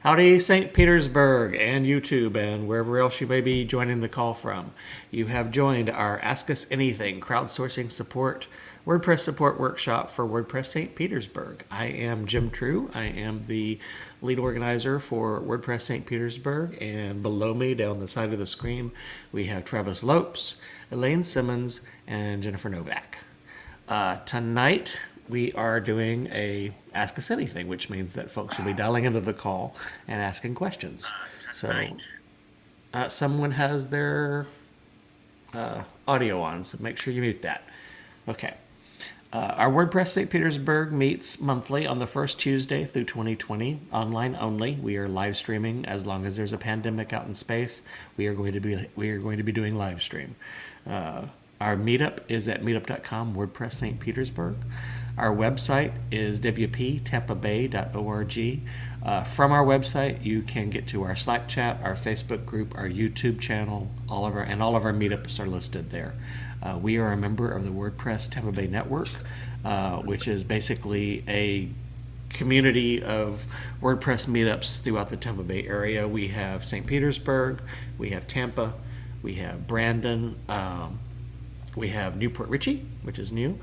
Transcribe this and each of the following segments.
Howdy, St. Petersburg and YouTube and wherever else you may be joining the call from. You have joined our Ask Us Anything crowdsourcing support, WordPress support workshop for WordPress St. Petersburg. I am Jim True. I am the lead organizer for WordPress St. Petersburg, and below me down the side of the screen we have Travis Lopes, Elaine Simmons, and Jennifer Novak. Tonight we are doing a Ask Us Anything, which means that folks will be dialing into the call and asking questions. So someone has their audio on, so make sure you mute that. Okay. Our WordPress St. Petersburg meets monthly on the first Tuesday through 2020, online only. We are live streaming as long as there's a pandemic out in space. We are going to be doing live stream. Our meetup is at meetup.com, WordPress St. Petersburg. Our website is wptampabay.org. From our website, you can get to our Slack chat, our Facebook group, our YouTube channel, all of our meetups are listed there. We are a member of the WordPress Tampa Bay Network, which is basically a community of WordPress meetups throughout the Tampa Bay area. We have St. Petersburg, we have Tampa, we have Brandon, we have Newport Richey, which is new,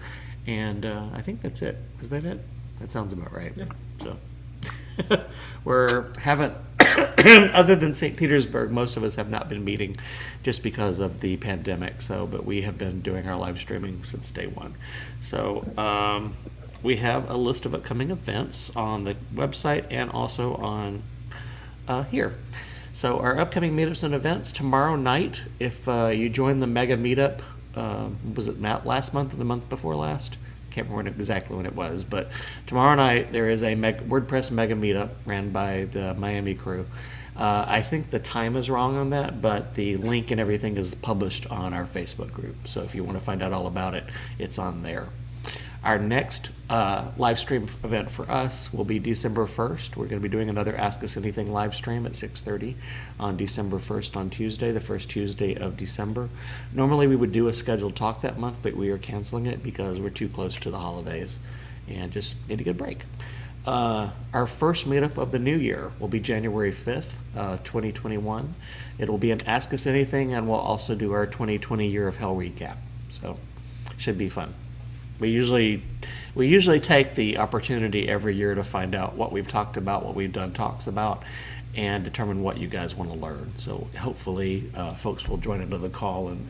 and I think that's it. Is that it? That sounds about right. Yeah. So other than St. Petersburg, most of us have not been meeting just because of the pandemic. But we have been doing our live streaming since day one. So we have a list of upcoming events on the website and also on here. So our upcoming meetups and events tomorrow night, if you join the mega meetup, was it last month or the month before last? Can't remember exactly when it was, but tomorrow night there is a WordPress mega meetup ran by the Miami crew. I think the time is wrong on that, but the link and everything is published on our Facebook group. So if you want to find out all about it, it's on there. Our next live stream event for us will be December 1st. We're going to be doing another Ask Us Anything live stream at 6:30 on December 1st on Tuesday, the first Tuesday of December. Normally we would do a scheduled talk that month, but we are canceling it because we're too close to the holidays and just need to get a break. Our first meetup of the new year will be January 5th, 2021. It will be an Ask Us Anything, and we'll also do our 2020 Year of Hell recap. So should be fun. We usually take the opportunity every year to find out what we've talked about, what we've done talks about, and determine what you guys want to learn. So hopefully folks will join into the call and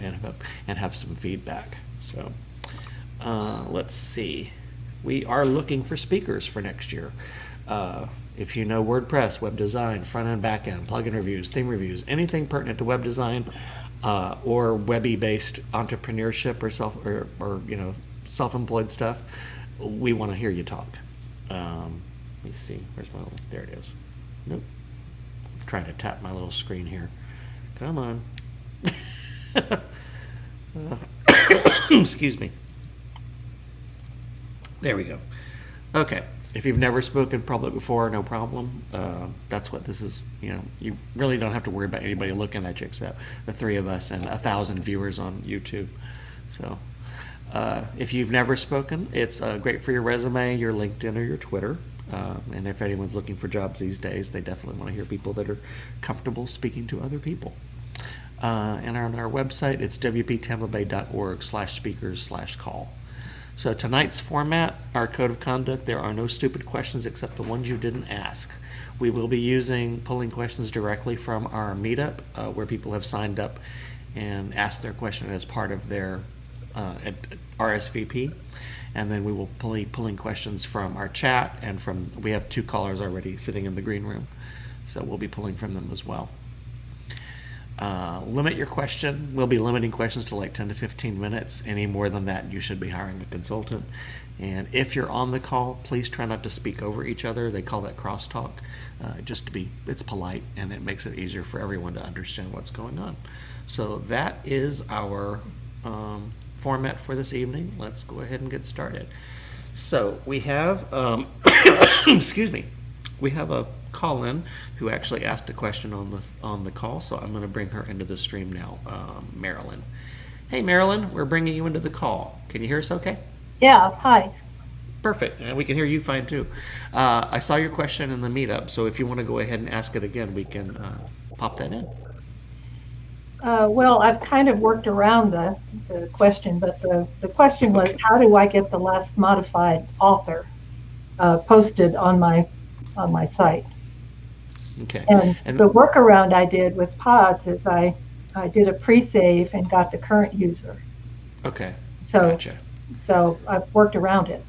have some feedback. So let's see. We are looking for speakers for next year. If you know WordPress, web design, front end, back end, plugin reviews, theme reviews, anything pertinent to web design or webby-based entrepreneurship or self-employed stuff, we want to hear you talk. Let me see. Where's my little... There it is. Nope. I'm trying to tap my little screen here. Come on. Excuse me. There we go. Okay. If you've never spoken public before, no problem. That's what this is. You really don't have to worry about anybody looking at you except the three of us and 1,000 viewers on YouTube. So... if you've never spoken, it's great for your resume, your LinkedIn, or your Twitter. And if anyone's looking for jobs these days, they definitely want to hear people that are comfortable speaking to other people. And on our website, it's wptampabay.org/speakers/call. So tonight's format, our code of conduct, there are no stupid questions except the ones you didn't ask. We will be pulling questions directly from our meetup, where people have signed up and asked their question as part of their at RSVP, and then we will pulling questions from our chat and we have 2 callers already sitting in the green room, so we'll be pulling from them as well. Limit your question. We'll be limiting questions to like 10 to 15 minutes. Any more than that, you should be hiring a consultant. And if you're on the call, please try not to speak over each other. They call that crosstalk, it's polite and it makes it easier for everyone to understand what's going on. So that is our format for this evening. Let's go ahead and get started. So we have, excuse me, we have a call-in who actually asked a question on the call, so I'm going to bring her into the stream now, Marilyn. Hey, Marilyn, we're bringing you into the call. Can you hear us okay? Yeah, hi. Perfect. And we can hear you fine too. I saw your question in the meetup, so if you want to go ahead and ask it again, we can pop that in. Well, I've kind of worked around the question, but the question was, how do I get the last modified author posted on my site? Okay. And the workaround I did with pods is I did a pre-save and got the current user. Okay. So, Gotcha. so I've worked around it.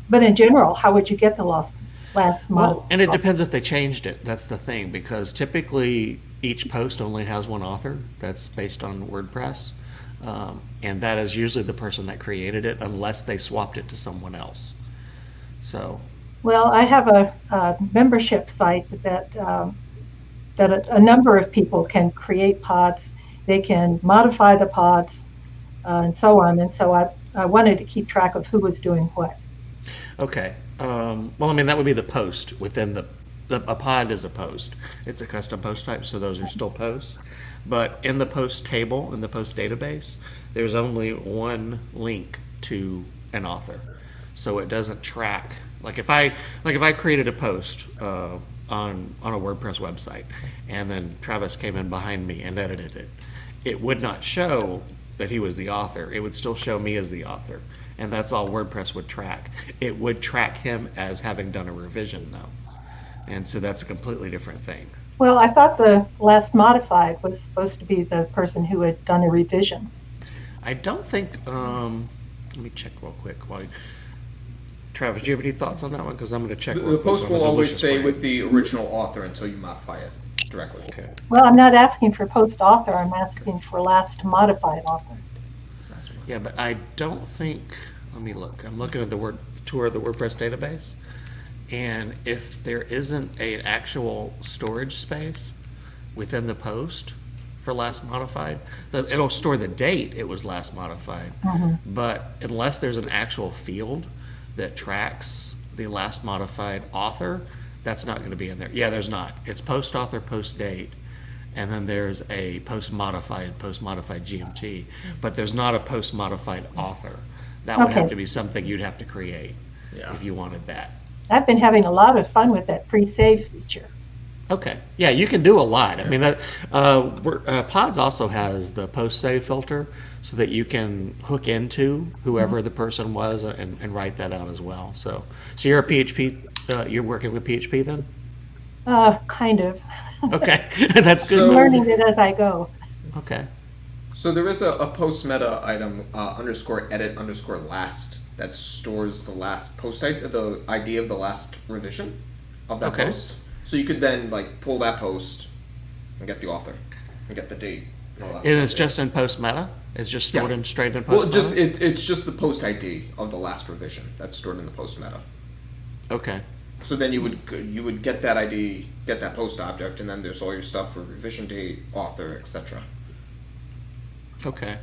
But in general, how would you get the last modified? Well, and it depends if they changed it. That's the thing, because typically each post only has one author. That's based on WordPress. And that is usually the person that created it, unless they swapped it to someone else. So, Well, I have a membership site that a number of people can create pods. They can modify the pods and so on. And so I wanted to keep track of who was doing what. okay. Well, I mean, that would be the post within a pod is a post. It's a custom post type, so those are still posts. But in the post table, in the post database, there's only one link to an author. So it doesn't track. Like if I created a post on a WordPress website, and then Travis came in behind me and edited it, it would not show that he was the author. It would still show me as the author, and that's all WordPress would track. It would track him as having done a revision, though, and so that's a completely different thing. Well, I thought the last modified was supposed to be the person who had done a revision. I don't think. Let me check real quick. Travis, do you have any thoughts on that one? Because I'm going to check. The post will always stay with the original author until you modify it directly. Okay. Well, I'm not asking for post author. I'm asking for last modified author. Yeah, but I don't think. Let me look. I'm looking at the tour of the WordPress database, and if there isn't an actual storage space within the post for last modified, it'll store the date it was last modified. Mm-hmm. But unless there's an actual field that tracks the last modified author, that's not going to be in there. Yeah, there's not. It's post author, post date, and then there's a post modified GMT, but there's not a post modified author. That would have to be something you'd have to create if you wanted that. I've been having a lot of fun with that pre-save feature. Okay. Yeah, you can do a lot. I mean, that Pods also has the post save filter, so that you can hook into whoever the person was and write that out as well. So you're a PHP. You're working with PHP then? Kind of. Okay, that's good. I'm learning it as I go. Okay. So there is a post meta item _edit_last that stores the last post the ID of the last revision of that post. So you could then pull that post and get the author and get the date and all that. And it's just in post meta. It's just stored straight in post. Well, it's just the post ID of the last revision that's stored in the post meta. Okay. So then you would get that ID, get that post object, and then there's all your stuff for revision date, author, etc. Okay.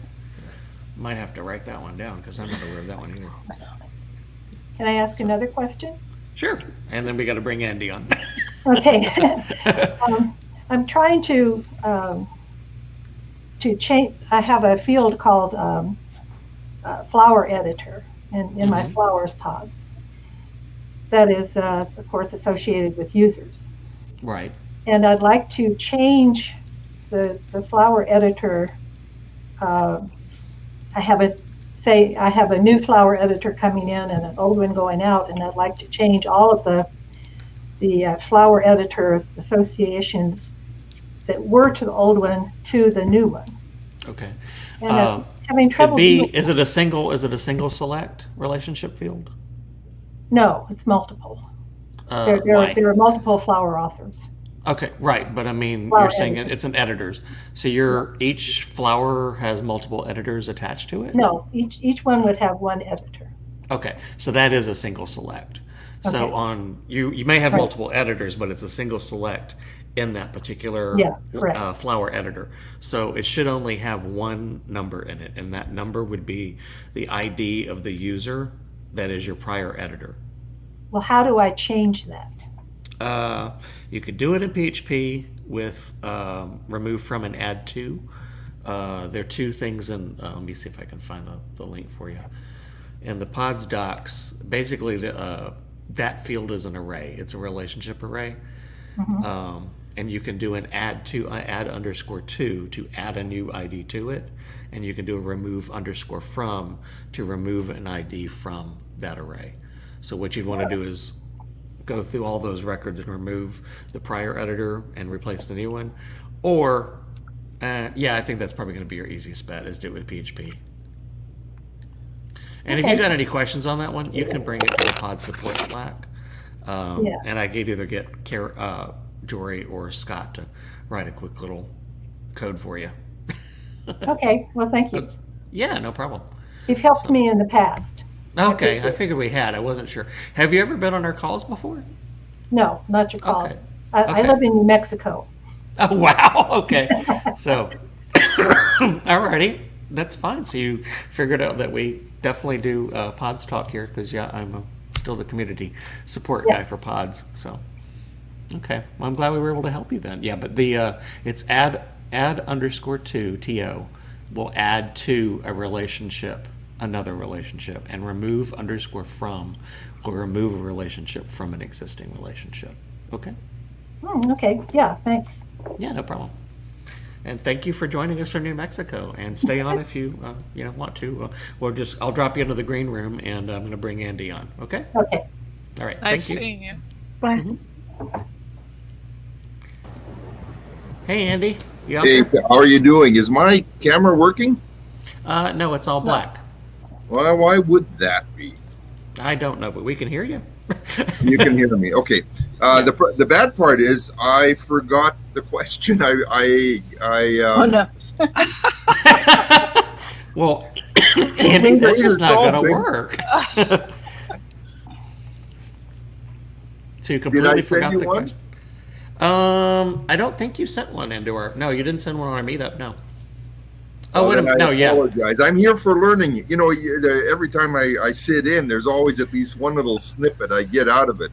Might have to write that one down because I'm not aware of that one either. Can I ask another question? Sure. And then we got to bring Andy on. Okay. I'm trying to change. I have a field called flower editor in my flowers pod. That is, of course, associated with users. Right. And I'd like to change the flower editor. I have a new flower editor coming in and an old one going out, and I'd like to change all of the flower editor associations that were to the old one to the new one. Okay. And I'm having trouble. Is it a single select relationship field? No, it's multiple. There are multiple flower authors. Okay, right, but I mean, Flower you're saying editors. it's an editors. So each flower has multiple editors attached to it? No, each one would have one editor. Okay, so that is a single select. So Okay. you may have multiple editors, but it's a single select in that particular correct. flower editor. So it should only have one number in it, and that number would be the ID of the user that is your prior editor. Well, how do I change that? You could do it in PHP with remove from and add to. There are two things in, let me see if I can find the link for you. in the pods docs, basically that field is an array. It's a relationship array. And you can do an add underscore to add a new ID to it. And you can do a remove underscore from to remove an ID from that array. So what you'd want to do is go through all those records and remove the prior editor and replace the new one. Or, I think that's probably going to be your easiest bet, is do it with PHP. And if you got any questions on that one, you can bring it to the pod support Slack. And I could either get Jory or Scott to write a quick little code for you. Okay, well, thank you. Yeah, no problem. You've helped me in the past. Okay, I figured we had. I wasn't sure. Have you ever been on our calls before? No, not your call. Okay. I live in New Mexico. Oh, wow. Okay. So, alrighty. That's fine. So you figured out that we definitely do Pods Talk here because, I'm still the community support guy for Pods. So, okay. Well, I'm glad we were able to help you then. Yeah, but the it's add underscore to TO will add to a relationship, another relationship, and remove underscore from will remove a relationship from an existing relationship. Okay? Okay. Yeah, thanks. Yeah, no problem. And thank you for joining us from New Mexico. And stay on if you want to. I'll drop you into the green room, and I'm going to bring Andy on. Okay? Okay. All right. Nice Thank you. seeing you. Bye. Hey, Andy. You out Hey, there? how are you doing? Is my camera working? No, it's all black. Why would that be? I don't know, but we can hear you. You can hear me. Okay. The bad part is I forgot the question. Oh, no. Well, Andy, that's just not going to Solving. work. So you Did completely I send forgot you the one? question. I don't think you sent one into our. No, you didn't send one on our meetup. No. Oh, wait a minute. No, I apologize. I'm here for learning. Every time I sit in, there's always at least one little snippet I get out of it.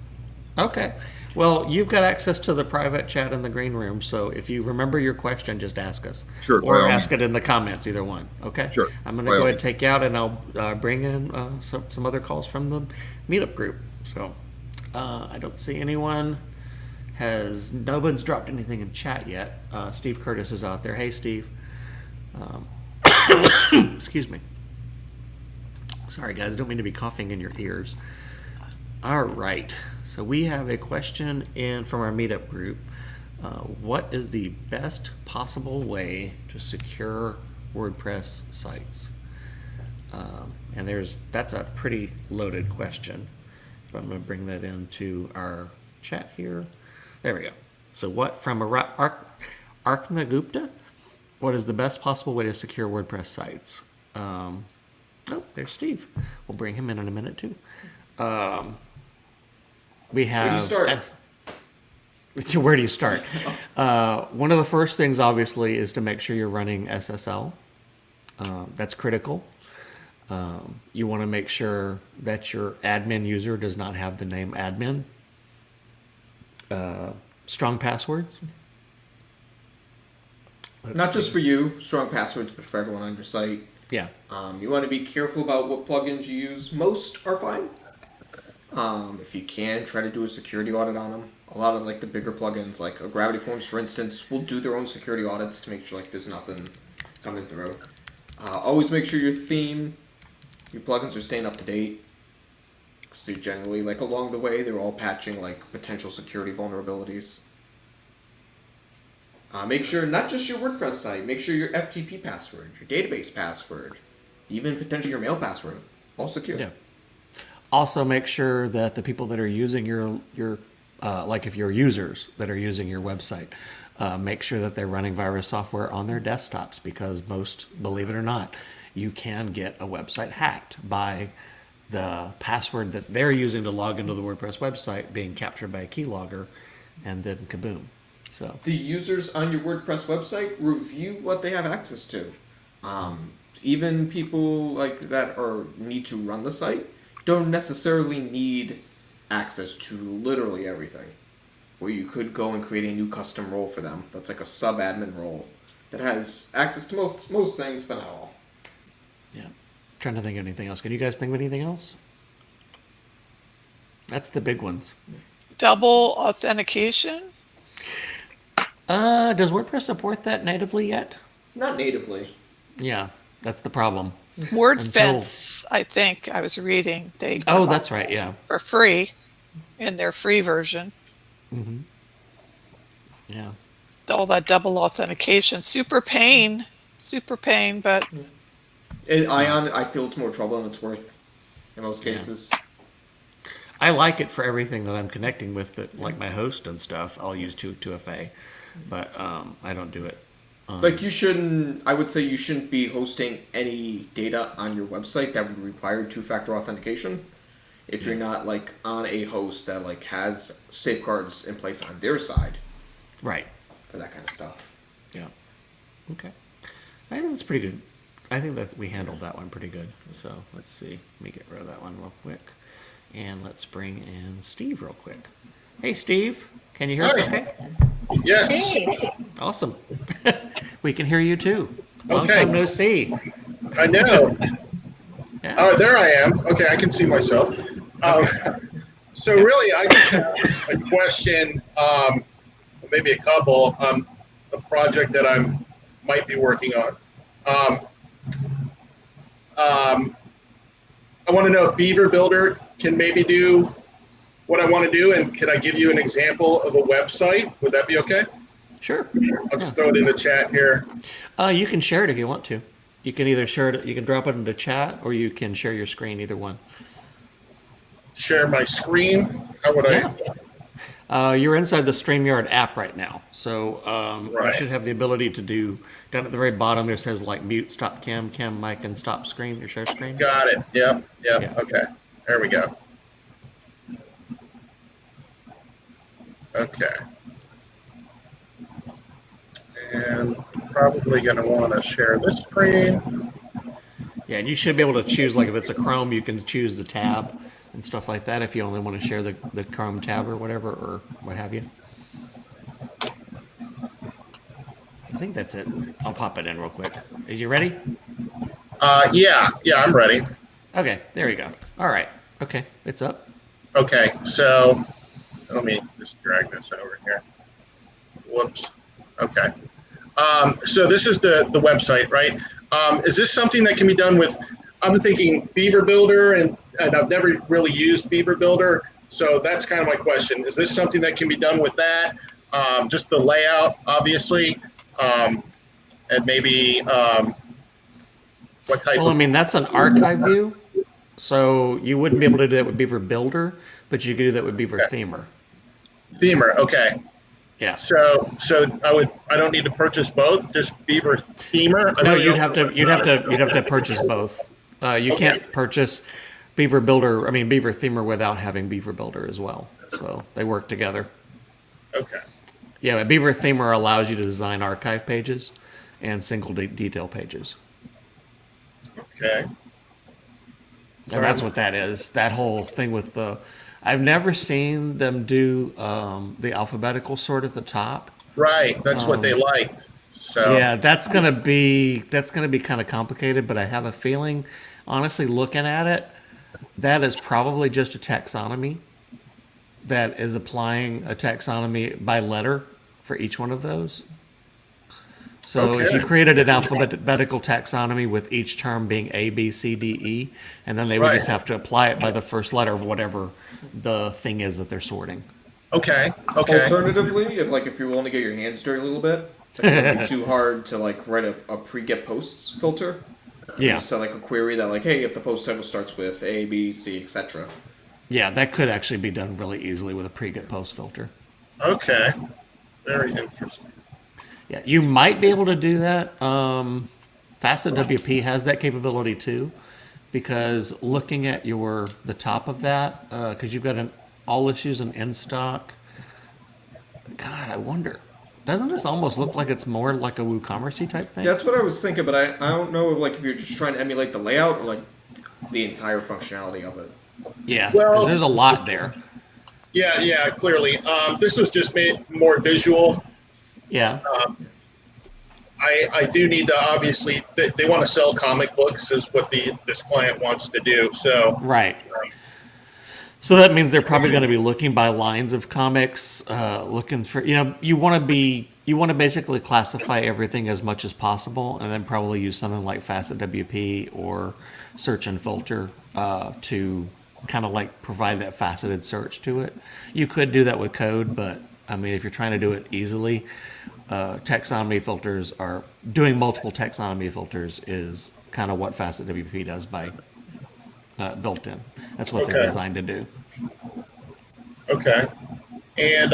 Okay. Well, you've got access to the private chat in the green room, so if you remember your question, just ask us. Sure. by Or all ask means. it in the comments, either one. Okay? Sure. I'm going to by go all ahead and take you out, and I'll bring in some other calls from the meetup group. So I don't see anyone. No one's dropped anything in chat yet. Steve Curtis is out there. Hey, Steve. Excuse me. Sorry, guys. I don't mean to be coughing in your ears. All right. So we have a question in from our meetup group. What is the best possible way to secure WordPress sites? And that's a pretty loaded question. So I'm going to bring that into our chat here. There we go. So from Arknagupta, what is the best possible way to secure WordPress sites? There's Steve. We'll bring him in a minute too. We have. Where do you start? Where do you start? One of the first things, obviously, is to make sure you're running SSL. That's critical. You want to make sure that your admin user does not have the name admin. Strong passwords. Not just for you, strong passwords, but for everyone on your site. Yeah. You want to be careful about what plugins you use. Most are fine. If you can, try to do a security audit on them. A lot of the bigger plugins, like Gravity Forms, for instance, will do their own security audits to make sure there's nothing coming through. Always make sure your theme, your plugins are staying up to date. So generally, along the way, they're all patching potential security vulnerabilities. Make sure not just your WordPress site, make sure your FTP password, your database password, even potentially your mail password, all secure. Yeah. Also, make sure that the people that are using your if you're users that are using your website, make sure that they're running virus software on their desktops, because most, believe it or not, you can get a website hacked by the password that they're using to log into the WordPress website being captured by a keylogger, and then kaboom. So the users on your WordPress website, review what they have access to. Even people that need to run the site don't necessarily need access to literally everything. Where you could go and create a new custom role for them. That's like a sub-admin role that has access to most things, but not all. yeah. Trying to think of anything else. Can you guys think of anything else? That's the big ones. Double authentication. Does WordPress support that natively yet? Not natively. Yeah, that's the problem. WordFence, I think I was reading. They Oh, provide that's right. Yeah. for free in their free version. Yeah. All that double authentication, super pain, but I feel it's more trouble than it's worth in most cases. I like it for everything that I'm connecting with, that like my host and stuff. I'll use 2FA, but I don't do it. Like I would say you shouldn't be hosting any data on your website that would require two-factor authentication if you're not like on a host that like has safeguards in place on their side. Right. For that kind of stuff. Yeah. Okay. I think that's pretty good. I think that we handled that one pretty good. So let's see. Let me get rid of that one real quick. And let's bring in Steve real quick. Hey, Steve. Can you hear us okay? Yes. Awesome. We can hear you too. Long Okay. time no see. I know. Yeah. Oh, there I am. Okay, I can see myself. So really, I just have a question, maybe a couple, on a project that I might be working on. I want to know if Beaver Builder can maybe do what I want to do, and can I give you an example of a website? Would that be okay? Sure. I'll just throw it in the chat here. You can share it if you want to. You can either share it, you can drop it into chat, or you can share your screen, either one. Share my screen. How would I? You're inside the StreamYard app right now. So you Right. should have the ability to do, down at the very bottom, there says like mute, stop cam, mic, and stop screen, your share screen. Got it. Yep. Yeah. Okay. There we go. Okay. And probably going to want to share this screen. Yeah, and you should be able to choose, like if it's a Chrome, you can choose the tab and stuff like that if you only want to share the Chrome tab or whatever, or what have you. I think that's it. I'll pop it in real quick. Are you ready? Yeah, I'm ready. Okay, there you go. All right. Okay, it's up. Okay, so let me just drag this over here. Whoops. Okay. So this is the website, right? Is this something that can be done with, I'm thinking Beaver Builder, and I've never really used Beaver Builder, so that's kind of my question. Is this something that can be done with that? Just the layout, obviously, and maybe what type Well, I of... mean, that's an archive view, so you wouldn't be able to do that with Beaver Builder, but you could do that with Beaver Themer. Themer, okay. Yeah. So I don't need to purchase both, just Beaver Themer? I No, really you'd don't- have to purchase both. You can't purchase Beaver Themer without having Beaver Builder as well. So they work together. Okay. Yeah, but Beaver Themer allows you to design archive pages and single detail pages. Okay. And that's what that is. That whole thing with I've never seen them do the alphabetical sort at the top. Right, that's what they liked. So Yeah, that's gonna be kind of complicated, but I have a feeling, honestly, looking at it, that is probably just a taxonomy that is applying a taxonomy by letter for each one of those. So if you Okay. created an alphabetical taxonomy with each term being A, B, C, D, E, and then they would Right. just have to apply it by the first letter of whatever the thing is that they're sorting. okay. Alternatively, if you're willing to get your hands dirty a little bit, it wouldn't be too hard to like write a pre-get posts filter. Yeah. Just set like a query that like, hey, if the post title starts with A, B, C, etc. Yeah, that could actually be done really easily with a pre-get post filter. Okay. Very interesting. Yeah, you might be able to do that. Facet WP has that capability too, because looking at the top of that, because you've got all issues and in stock. God, I wonder, doesn't this almost look like it's more like a WooCommerce type thing? That's what I was thinking, but I don't know if you're just trying to emulate the layout or like the entire functionality of it. Yeah, Well- because there's a lot there. Yeah, clearly. This was just made more visual. Yeah, I do need to, obviously, they want to sell comic books is what this client wants to do. So Right. So that means they're probably going to be looking by lines of comics, looking for, you want to basically classify everything as much as possible, and then probably use something like Facet WP or Search and Filter to kind of like provide that faceted search to it. You could do that with code, but I mean, if you're trying to do it easily, taxonomy filters are doing multiple taxonomy filters is kind of what Facet WP does by built in. That's what they're designed to do. okay, and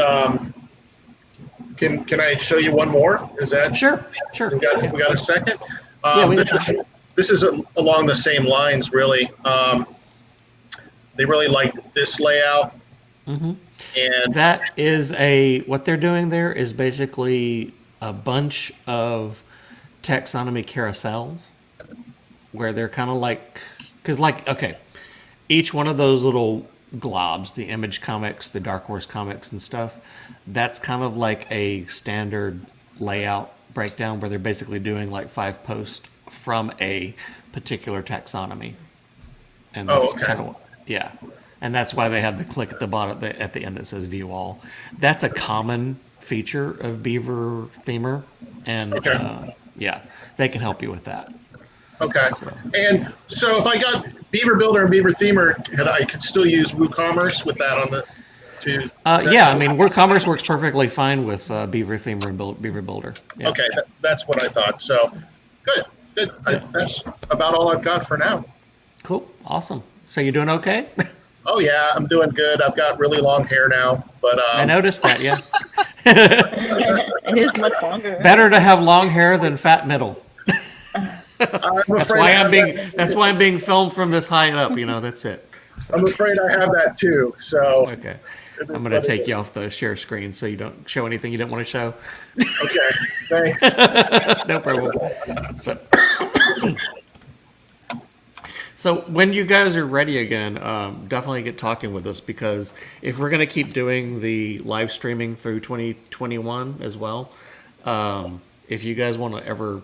can I show you one more? Is that Sure. we got a second? Yeah, This is along the same lines, really. They really liked this layout, and That is what they're doing there is basically a bunch of taxonomy carousels where they're kind of like, because okay, each one of those little globs, the Image comics, the Dark Horse comics and stuff, that's kind of like a standard layout breakdown where they're basically doing like 5 posts from a particular taxonomy. And that's kind of, yeah. And that's why they have the click at the bottom, at the end that says view all. That's a common feature of Beaver Themer. And yeah, they can help you with that. okay. And so if I got Beaver Builder and Beaver Themer, I could still use WooCommerce with that on the yeah, I mean, WooCommerce works perfectly fine with Beaver Themer and Beaver Builder. Yeah. Okay, that's what I thought. So good. That's about all I've got for now. Cool. Awesome. So you doing okay? Oh yeah, I'm doing good. I've got really long hair now, but I noticed that, yeah. It is much longer. Better to have long hair than fat middle. that's That's why I'm being filmed from this high up, that's it. So, I'm afraid I have that too. So okay. I'm going to take you off the share screen so you don't show anything you don't want to show. Okay, thanks. No problem. So when you guys are ready again, definitely get talking with us, because if we're going to keep doing the live streaming through 2021 as well, if you guys want to ever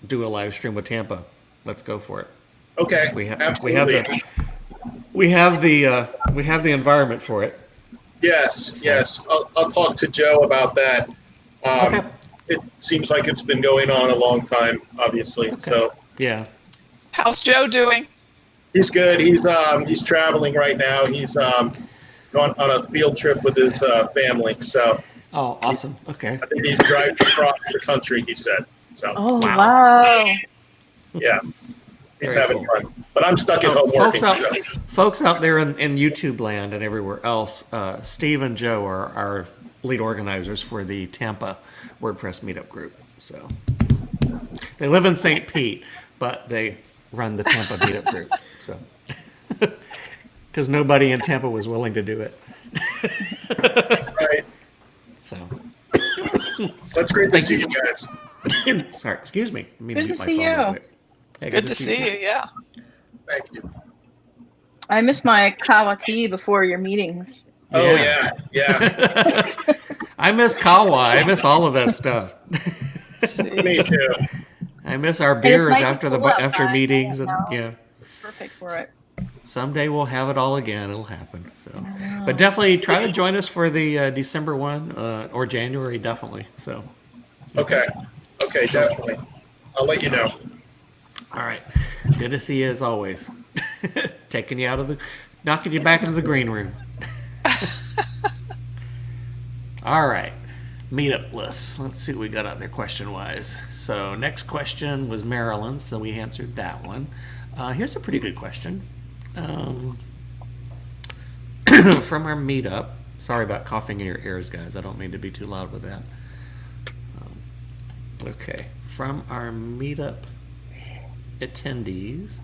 do a live stream with Tampa, let's go for it. Okay, absolutely. We have the environment for it. Yes. I'll talk to Joe about that. Okay. It seems like it's been going on a long time, obviously. Okay. So yeah. How's Joe doing? he's good. He's traveling right now. He's gone on a field trip with his family. So Oh, awesome. Okay. I think he's driving across the country. He said. So Oh, wow. yeah, he's Very having cool. fun. But I'm stuck at home working. Folks out there in YouTube land and everywhere else, Steve and Joe are our lead organizers for the Tampa WordPress Meetup group. So they live in St. Pete, but they run the Tampa Meetup group. So because nobody in Tampa was willing to do it. Right. So That's great to see you guys. sorry, excuse me. Let me Good mute to my see phone real you. quick. Hey, Good to see you. Yeah. Thank you. I miss my kawa tea before your meetings. Oh yeah. I miss Kawa. I miss all of that stuff. Me too. I miss our it's beers nice after to cool after outside, meetings and now. yeah. Perfect for it. Someday we'll have it all again. It'll happen. So, but definitely try to join us for the December one or January. Definitely. So, Okay, definitely. I'll let you know. all right. Good to see you as always. Taking you knocking you back into the green room. All right. Meetup list. Let's see what we got out there question wise. So next question was Maryland, so we answered that one. Here's a pretty good question. From our meetup. Sorry about coughing in your ears, guys. I don't mean to be too loud with that. Okay. From our meetup attendees,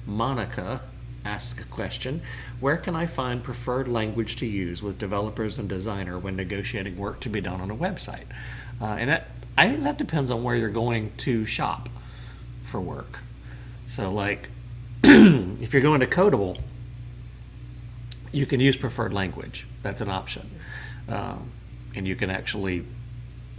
Monica asks a question: where can I find preferred language to use with developers and designer when negotiating work to be done on a website? And I think that depends on where you're going to shop for work. So like if you're going to Codable, you can use preferred language. That's an option. And you can actually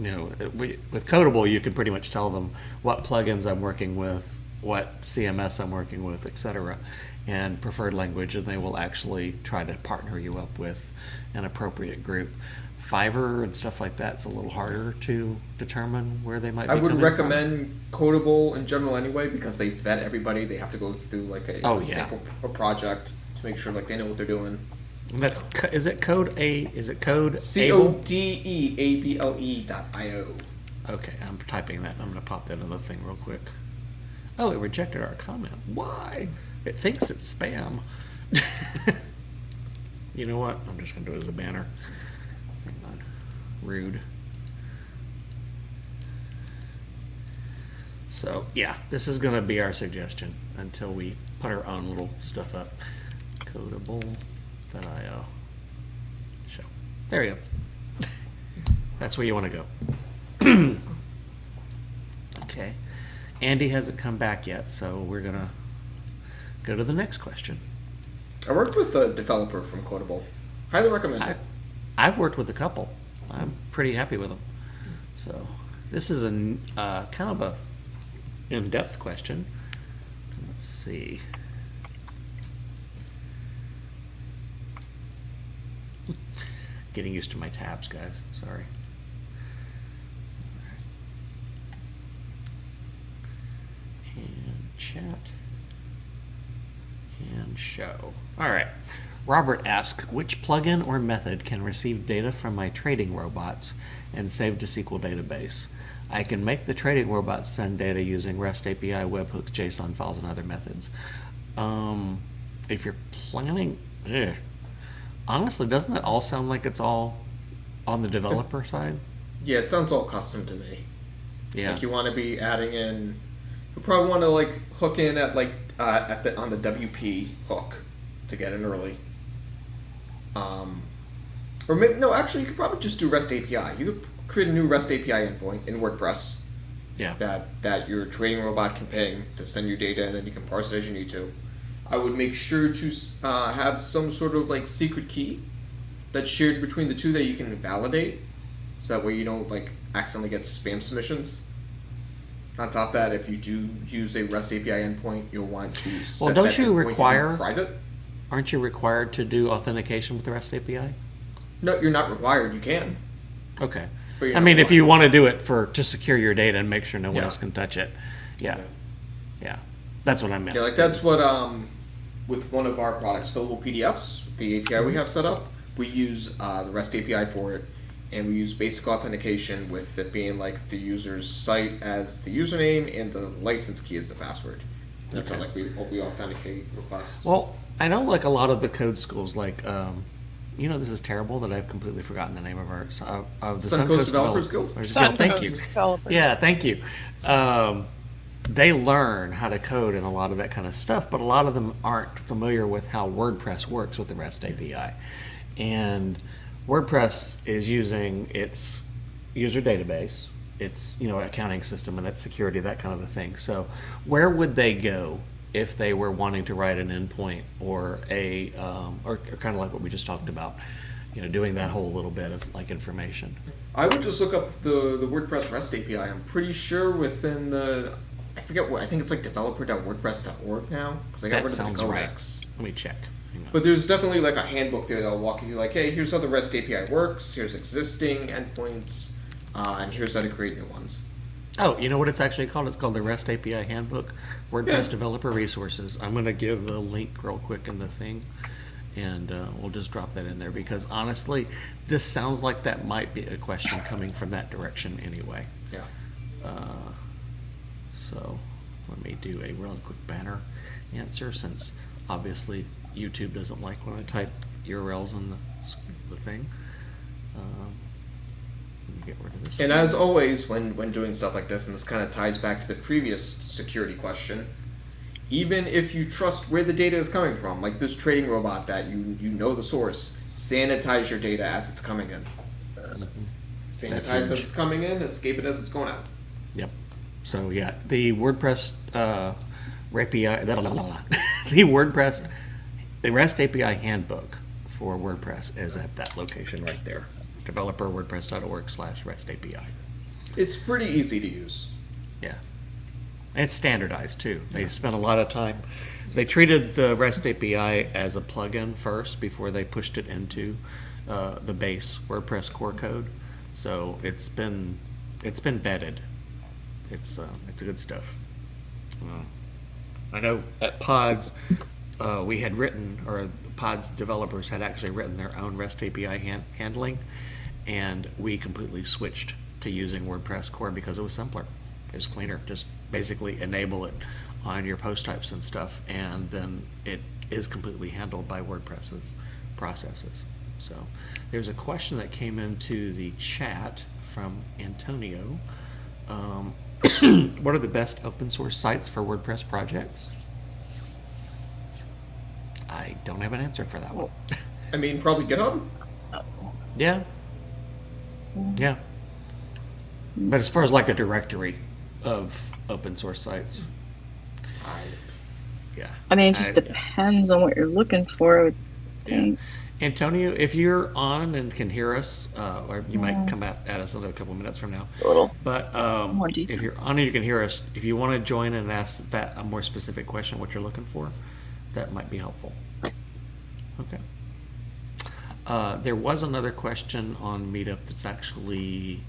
with Codable, you can pretty much tell them what plugins I'm working with, what CMS I'm working with, etc., and preferred language, and they will actually try to partner you up with an appropriate group. Fiverr and stuff like that's a little harder to determine where they might be I would coming recommend Codable in general anyway, because they vet everybody. They have to go through like a sample a project to make sure like they know what they're doing. And that's is it code CODEABLE.io. Okay, I'm typing that. I'm going to pop that in the thing real quick. Oh, it rejected our comment. Why? It thinks it's spam. You know what? I'm just going to do it as a banner. Hang on. Rude. So, yeah, this is going to be our suggestion until we put our own little stuff up. Codable.io. Show. There you go. That's where you want to go. Okay. Andy hasn't come back yet, so we're going to go to the next question. I worked with a developer from Codable. Highly recommend it. I've worked with a couple. I'm pretty happy with them. So this is a kind of a in-depth question. Let's see. Getting used to my tabs, guys. Sorry. And chat. And show. All right. Robert asks, which plugin or method can receive data from my trading robots and save to SQL database? I can make the trading robots send data using REST API, webhooks, JSON files, and other methods. If you're planning, honestly, doesn't that all sound like it's all on the developer side? Yeah, it sounds all custom to me. Yeah. Like you want to be adding in, you probably want to like hook in at like on the WP hook to get in early. Or maybe no, actually, you could probably just do REST API. You could create a new REST API endpoint in WordPress. Yeah. That your trading robot can ping to send you data, and then you can parse it as you need to. I would make sure to have some sort of like secret key that's shared between the two that you can validate, so that way you don't like accidentally get spam submissions. On top of that, if you do use a REST API endpoint, you'll want to set Well, don't that you endpoint to be require- private. Aren't you required to do authentication with the REST API? No, you're not required. You can. Okay. But you're I not mean, if required. you want to do it to secure your data and make sure no one Yeah. else can touch it. Yeah. Yeah. Yeah. That's what I meant. Yeah, like that's what with one of our products, fillable PDFs, the API we have set up, we use the REST API for it, and we use basic authentication with it being like the user's site as the username and the license key as the password. That's how like we authenticate requests. Well, I know like a lot of the code schools, like, this is terrible that I've completely forgotten the name of the Suncoast Developers Guild? Yeah, thank you. Developers. Yeah, thank you. They learn how to code and a lot of that kind of stuff, but a lot of them aren't familiar with how WordPress works with the REST API. And WordPress is using its user database, its accounting system, and its security, that kind of a thing. So where would they go if they were wanting to write an endpoint or or kind of like what we just talked about, doing that whole little bit of like information? I would just look up the WordPress REST API. I'm pretty sure within I forget what, I think it's like developer.wordpress.org now, because I got That rid of the sounds codex. right. Let me check. Hang on. But there's definitely like a handbook there that'll walk you through like, hey, here's how the REST API works, here's existing endpoints, and here's how to create new ones. Oh, you know what it's actually called? It's called the REST API Handbook, WordPress Yeah. Developer Resources. I'm going to give the link real quick in the thing, and we'll just drop that in there, because honestly, this sounds like that might be a question coming from that direction anyway. Yeah. So let me do a real quick banner answer, since obviously YouTube doesn't like when I type URLs in the thing. Let me get rid of this. And as always, when doing stuff like this, and this kind of ties back to the previous security question, even if you trust where the data is coming from, like this trading robot that you know the source, sanitize your data as it's coming in. Sanitize as huge. it's coming in, escape it as it's going out. Yep. So yeah, the WordPress API, the REST API handbook for WordPress is at that location right there. Developer WordPress.org/REST API. It's pretty easy to use. Yeah. And it's standardized too. They spent a lot of time. They treated the REST API as a plugin first before they pushed it into the base WordPress core code. So it's been vetted. It's good stuff. I know at Pods we had written, or Pods developers had actually written their own REST API handling, and we completely switched to using WordPress core because it was simpler. It was cleaner. Just basically enable it on your post types and stuff, and then it is completely handled by WordPress's processes. So there's a question that came into the chat from Antonio. What are the best open source sites for WordPress projects? I don't have an answer for that one. I mean, probably GitHub. Yeah. Yeah. But as far as like a directory of open source sites, yeah. I mean, it just depends on what you're looking for, I would think. Antonio, if you're on and can hear us, or you might come at us in a couple minutes from now. A little. But if you're on and you can hear us, if you want to join and ask that a more specific question, what you're looking for, that might be helpful. Okay. There was another question on Meetup that's actually...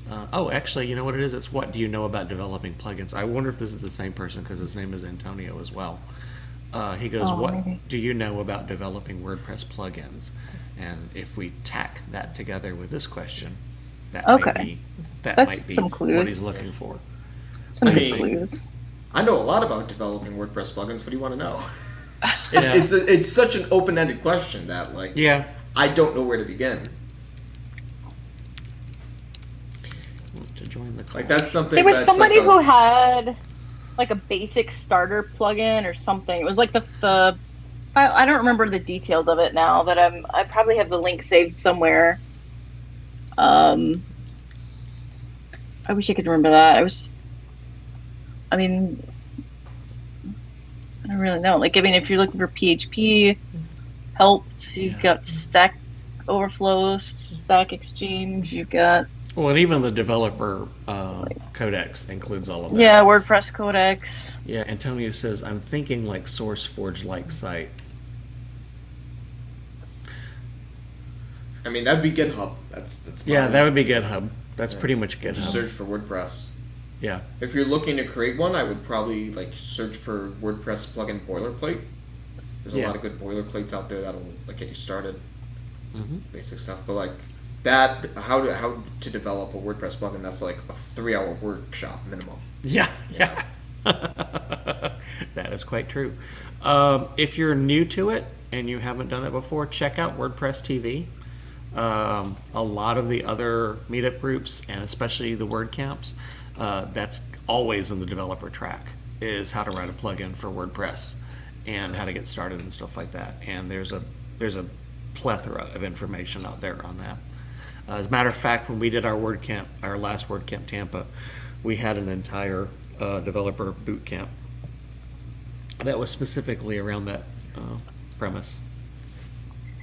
actually, you know what it is? It's what do you know about developing plugins? I wonder if this is the same person because his name is Antonio as well. He goes, what maybe. do you know about developing WordPress plugins? And if we tack that together with this question, that might be some clues. what he's looking for. Some mean, clues. I know a lot about developing WordPress plugins. What do you want to know? Yeah. It's such an open-ended question that Yeah. I don't know where to begin. To join the call. Like that's something. There was that's somebody like who had like a basic starter plugin or something. It was like the I don't remember the details of it now, but I probably have the link saved somewhere. I wish I could remember that. I don't really know. Like, I mean, if you're looking for PHP help, you've got Stack Overflow, Stack Exchange, you've got... Well, and even the developer codex includes all of that. Yeah, WordPress Codex. Yeah, Antonio says, I'm thinking like SourceForge-like site. I mean, that'd be GitHub. That's Yeah, fine. that would be GitHub. That's pretty much GitHub. Just search for WordPress. Yeah. If you're looking to create one, I would probably search for WordPress plugin boilerplate. There's a lot of good boilerplates out there that'll get you started. Mm-hmm. Basic stuff, but that how to develop a WordPress plugin, that's like a 3-hour workshop minimum. Yeah. That is quite true. If you're new to it and you haven't done it before, check out WordPress TV. A lot of the other meetup groups, and especially the WordCamps, that's always in the developer track, is how to write a plugin for WordPress and how to get started and stuff like that. And there's a plethora of information out there on that. As a matter of fact, when we did our WordCamp, our last WordCamp Tampa, we had an entire developer boot camp that was specifically around that premise.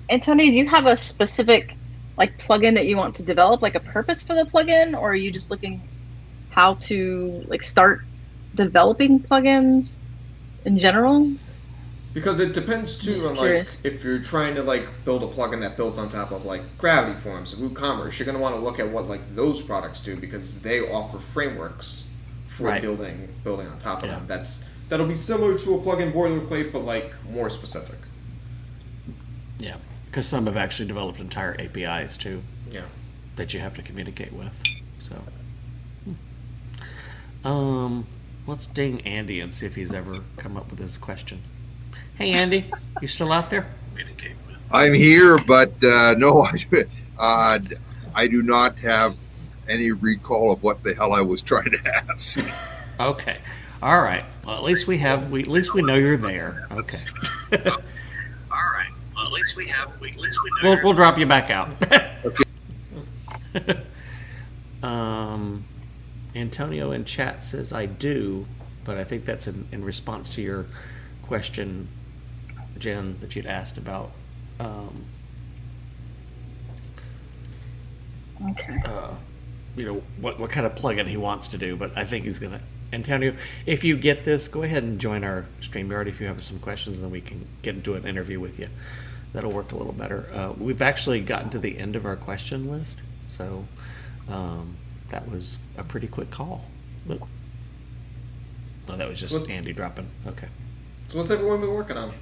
And Tony, do you have a specific plugin that you want to develop, like a purpose for the plugin, or are you just looking how to start developing plugins in general? Because it depends too Just on curious. if you're trying to build a plugin that builds on top of Gravity Forms and WooCommerce, you're going to want to look at what those products do, because they offer frameworks for building on top of them. That'll be similar to a plugin boilerplate, but more specific. Yeah, because some have actually developed entire APIs too. Yeah. That you have to communicate with. So, let's ding Andy and see if he's ever come up with this question. Hey, Andy, you still out there? I'm here, but no, I do not have any recall of what the hell I was trying to ask. Okay, all right. Well, at least we know you're there. Okay. All right. Well, at least we know. We'll drop you back out. Okay. Antonio in chat says I do, but I think that's in response to your question, Jen, that you'd asked about. Okay. what kind of plugin he wants to do, but I think he's gonna. Antonio, if you get this, go ahead and join our StreamYard if you have some questions, and then we can get into an interview with you. That'll work a little better. We've actually gotten to the end of our question list, so that was a pretty quick call. Look. Oh, that was just Andy dropping. Okay. So what's everyone been working on?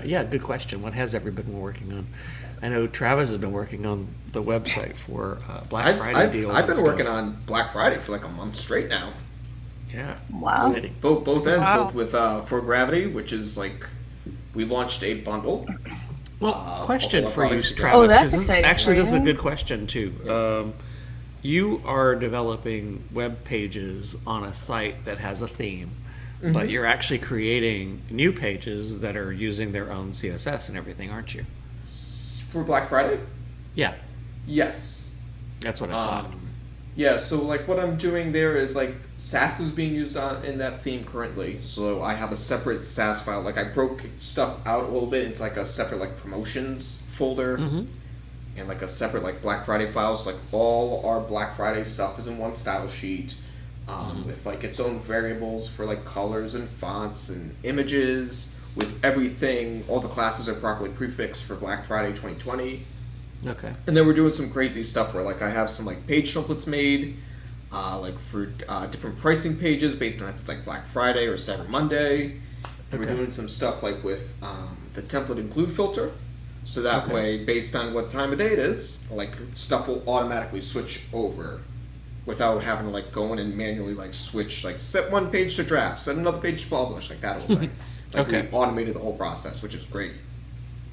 Yeah, good question. What has everyone been working on? I know Travis has been working on the website for Black Friday deals. I've been working on Black Friday for like a month straight now. Yeah. Wow. Exciting. Both ends, Wow. both with For Gravity, which is like we launched a bundle. Well, question all for you, products together. Travis. Oh, that's 'cause this, exciting actually, for this is a you. good question too. You are developing web pages on a site that has a theme, but you're actually creating new pages that are using their own CSS and everything, aren't you? For Black Friday? Yeah, Yes. that's what I thought. Yeah, so like what I'm doing there is like SAS is being used in that theme currently. So I have a separate SAS file. Like I broke stuff out a little bit. It's like a separate like promotions folder and like a separate like Black Friday file. So like all our Black Friday stuff is in one style sheet with like its own variables for like colors and fonts and images. With everything, all the classes are properly prefixed for Black Friday 2020. Okay. And then we're doing some crazy stuff where like I have some like page templates made, like for different pricing pages based on if it's like Black Friday or Cyber Monday. And we're doing some stuff like with the template include filter, so that way based on what time of day it is, like stuff will automatically switch over, without having to like go in and manually like switch, like set one page to draft, set another page to publish, like that whole thing. Like Okay. we automated the whole process, which is great.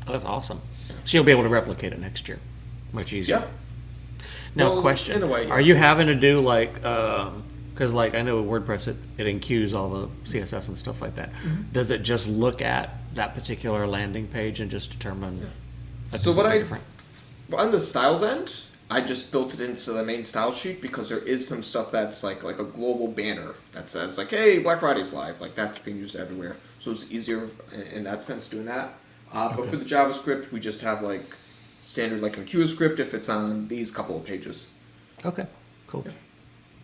Oh, that's awesome. So you'll be able to replicate it next year, much easier. Yeah. Now, Well, question: in a way, yeah. Are you having to do like, because like I know with WordPress it enqueues all the CSS and stuff like that. Does it just look at that particular landing page and just determine? That's So what completely I different? on the styles end, I just built it into the main style sheet because there is some stuff that's like a global banner that says like, "Hey, Black Friday's live." Like that's being used everywhere, so it's easier in that sense doing that. But for the JavaScript, we just have like standard like enqueue script if it's on these couple of pages. Okay, cool.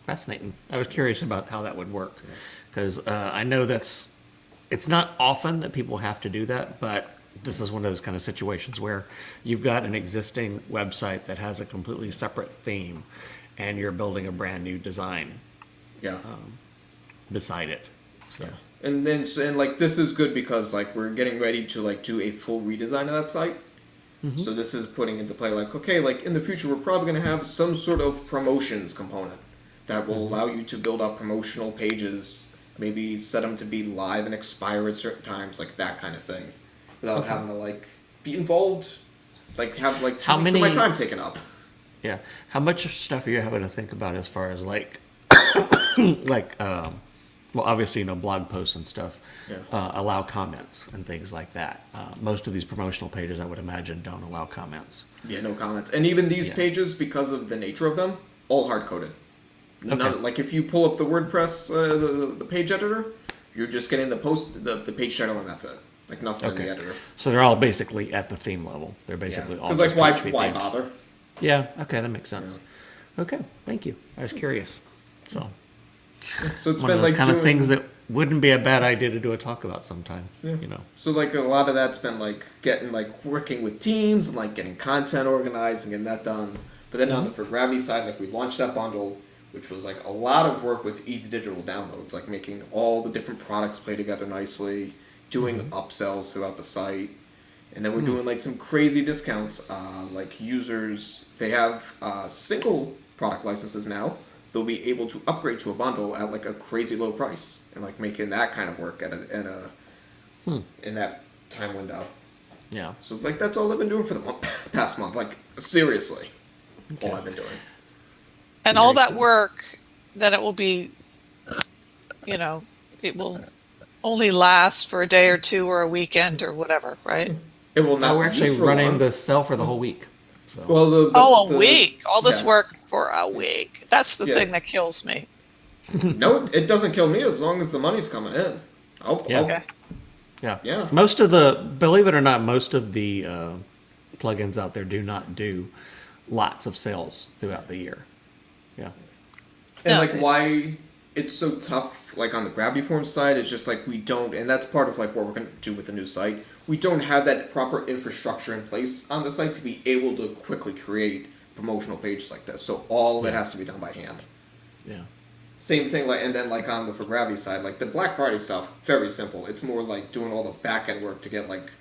Fascinating. I was curious about how that would work because I know it's not often that people have to do that, but this is one of those kind of situations where you've got an existing website that has a completely separate theme and you're building a brand new design Yeah. beside it. So, And then and like this is good because like we're getting ready to like do a full redesign of that site. So this is putting into play like, okay, like in the future we're probably going to have some sort of promotions component that will allow you to build up promotional pages, maybe set them to be live and expire at certain times, like that kind of thing, without having to like be involved, like have like 2 How weeks of my many- time taken up. yeah. How much stuff are you having to think about as far as like, well, obviously, blog posts and stuff allow comments and things like that. Most of these promotional pages, I would imagine, don't allow comments. Yeah, no comments. And even these Yeah. pages, because of the nature of them, all hard coded. Okay. Like if you pull up the WordPress, the page editor, you're just getting the page title and that's it. Like nothing in the editor. So they're all basically at the theme level. They're basically all Because like just why PHP why themes. bother? Yeah. Okay, that makes sense. Okay, thank you. I was curious. So So it's one been of those like kind doing, of things that wouldn't be a bad idea to do a talk about sometime. So like a lot of that's been like getting like working with teams and like getting content organized and getting that done. But then on the For Gravity side, like we launched that bundle, which was like a lot of work with easy digital downloads, like making all the different products play together nicely, doing upsells throughout the site. And then we're doing like some crazy discounts. Like users, they have single product licenses now. They'll be able to upgrade to a bundle at like a crazy low price, and like making that kind of work in that time window. Yeah. So like that's all I've been doing for the past month. Like seriously, all I've been doing. And all that work, then it will be, it will only last for a day or two or a weekend or whatever, right? It will not. Now we're be actually used for running long. the sale for the whole week. So. Well, A week. All this yeah. work for a week. That's the Yeah. thing that kills me. No, it doesn't kill me as long as the money's coming in. Yeah. Okay. Yeah. Believe it or not, most of the plugins out there do not do lots of sales throughout the year. Yeah. And Yeah, like they- why it's so tough, like on the Gravity Forms side, is just like we don't, and that's part of like what we're going to do with the new site. We don't have that proper infrastructure in place on the site to be able to quickly create promotional pages like this. So all of it has to be done by hand. Yeah. Same thing, like, and then like on the for Gravity side, like the Black Friday stuff, very simple. It's more like doing all the back end work to get like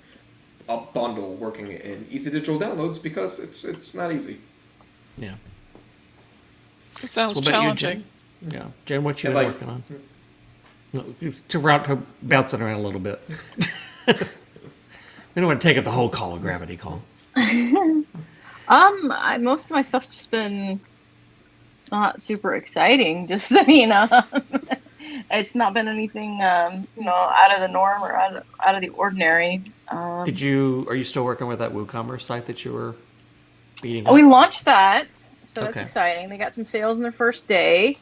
a bundle working in easy digital downloads because it's not easy. Yeah. It sounds What about you, challenging. Jen? Yeah. Jen, what you And, been like- working on? No, to bounce it around a little bit. We don't want to take up the whole call, a gravity call. Most of my stuff's just been not super exciting. Just it's not been anything out of the norm or out of the ordinary. Are you still working with that WooCommerce site that you were beating Oh, we up? launched that, so that's Okay. exciting. They got some sales in their first day.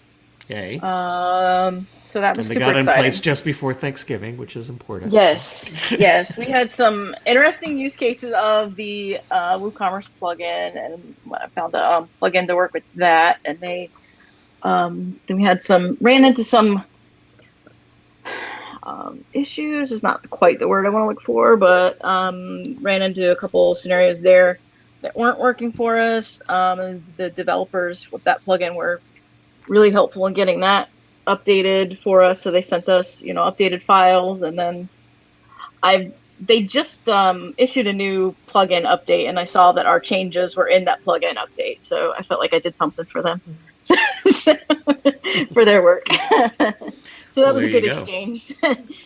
Yay. So that was And they super got in exciting. place just before Thanksgiving, which is important. Yes. We had some interesting use cases of the WooCommerce plugin, and I found a plugin to work with that. And they then we ran into some issues. Is not quite the word I want to look for, but ran into a couple scenarios there that weren't working for us. The developers with that plugin were really helpful in getting that updated for us. So they sent us, updated files, and then they just issued a new plugin update, and I saw that our changes were in that plugin update. So I felt like I did something for them for their work. So that was a There you good go. exchange.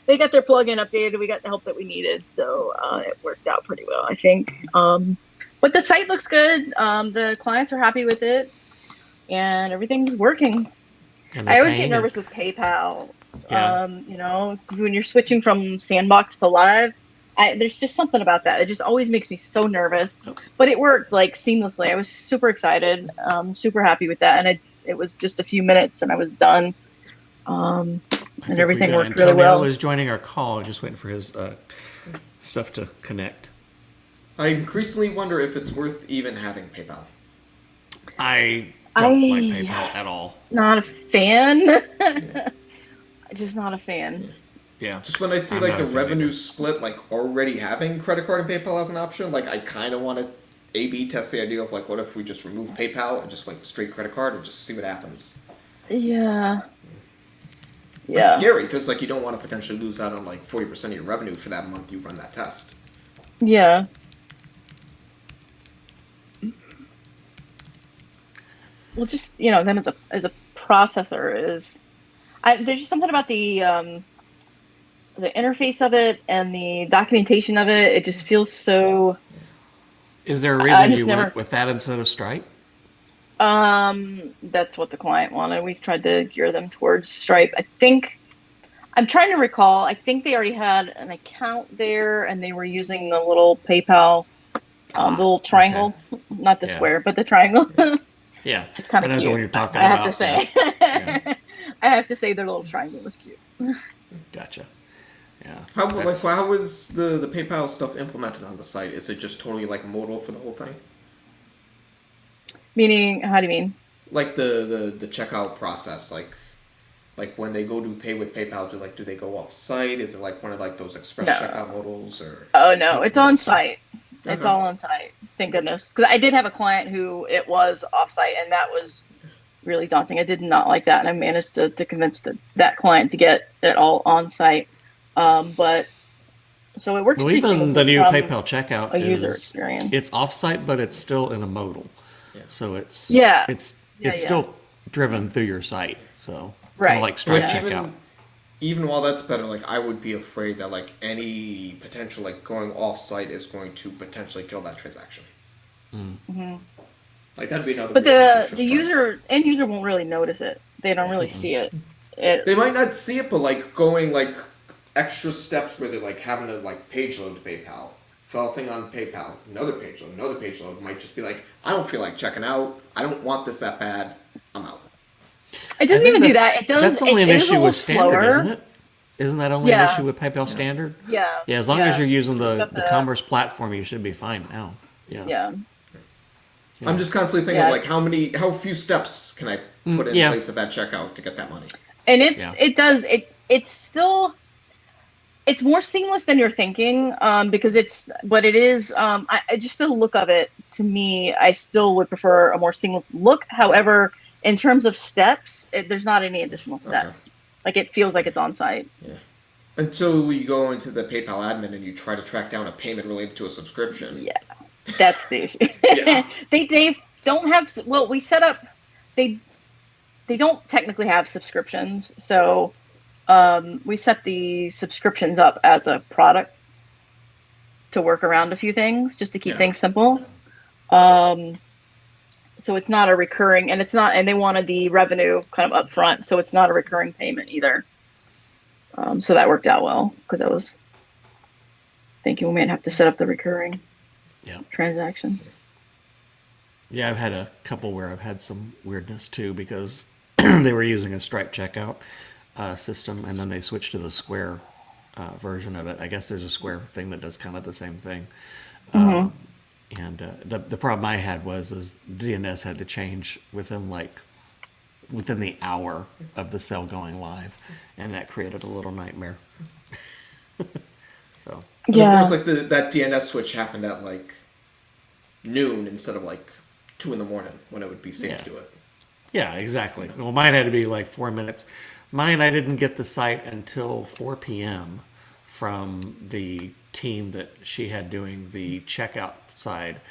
They got their plugin updated, and we got the help that we needed. So it worked out pretty well, I think. But the site looks good. The clients are happy with it, and everything's working. And they're I always paying get it. nervous with PayPal. Yeah. When you're switching from Sandbox to Live, there's just something about that. It just always makes me so nervous. But it worked like seamlessly. I was super excited, super happy with that, and it was just a few minutes, and I was done. And everything worked really Antonio well. was joining our call, just waiting for his stuff to connect. I increasingly wonder if it's worth even having PayPal. I don't like PayPal at all. Not a fan. Just not a fan. Yeah. Just when I see I'm like not the a fan revenue either. split, like already having credit card and PayPal as an option, like I kind of want to A/B test the idea of like, what if we just remove PayPal and just went straight credit card and just see what happens. Yeah. It's Yeah. scary because like you don't want to potentially lose out on like 40% of your revenue for that month you run that test. Yeah. Well, just them as a processor there's just something about the interface of it and the documentation of it. It just feels so. Is there a I reason just you never- went with that instead of Stripe? That's what the client wanted. We tried to gear them towards Stripe. I'm trying to recall. I think they already had an account there, and they were using the little PayPal, the little triangle, not the Yeah. square, but the triangle. Yeah. It's kind I of know cute. the one you're talking I about. have to say. Yeah. I have to say their little triangle was cute. Gotcha. Yeah. How That's- how is the PayPal stuff implemented on the site? Is it just totally like modal for the whole thing? Meaning, how do you mean? Like the checkout process, like when they go to pay with PayPal, do they go off site? Is it like one of like those express No. checkout modals or? Oh no, it's on site. It's Okay. all on site. Thank goodness. Because I did have a client who it was off site, and that was really daunting. I did not like that, and I managed to convince that client to get it all on site. But so it works. Well, pretty even the seamlessly new from PayPal checkout a user is experience. it's offsite, but it's still in a modal. Yeah. So it's Yeah. it's Yeah, still driven through your site. So kind Right. of like Stripe Like, checkout. even while that's better, like I would be afraid that like any potential like going off site is going to potentially kill that transaction. Like that'd be another. But reason to push for the Stripe. end user won't really notice it. They don't really see it. They might not see it, but like going like extra steps where they're like having to like page load to PayPal, fill a thing on PayPal, another page load might just be like, I don't feel like checking out. I don't want this that bad. I'm out. It doesn't I think even do that's- that. It does. That's only an it is a issue little with standard, slower. isn't it? Isn't that only an Yeah. issue with PayPal standard? Yeah. Yeah, as long as you're using the Got the- commerce platform, you should be fine now. Yeah. Yeah. I'm just constantly thinking Yeah. like how few steps can I put in Yeah. place at that checkout to get that money? And Yeah. it's still, it's more seamless than you're thinking, because it is, just the look of it, to me, I still would prefer a more seamless look. However, in terms of steps, there's not any additional steps. Like, it feels like it's on site. Yeah. Until you go into the PayPal admin and you try to track down a payment related to a subscription. Yeah, that's the issue. Yeah. They don't have, well, we set up, they don't technically have subscriptions, so we set the subscriptions up as a product to work around a few things, just to keep things simple. So it's not a recurring, and they wanted the revenue kind of upfront, so it's not a recurring payment either. So that worked out well, because I was thinking we might have to set up the recurring transactions. Yeah, I've had a couple where I've had some weirdness too, because they were using a Stripe checkout system, and then they switched to the Square version of it. I guess there's a Square thing that does kind of the same thing. And the problem I had was DNS had to change within the hour of the sale going live, and that created a little nightmare. So And of course, like that DNS switch happened at like noon instead of like 2 a.m. when it would be safe to do it. Yeah, exactly. Well, mine had to be like 4 minutes. Mine, I didn't get the site until 4 p.m. from the team that she had doing the checkout side.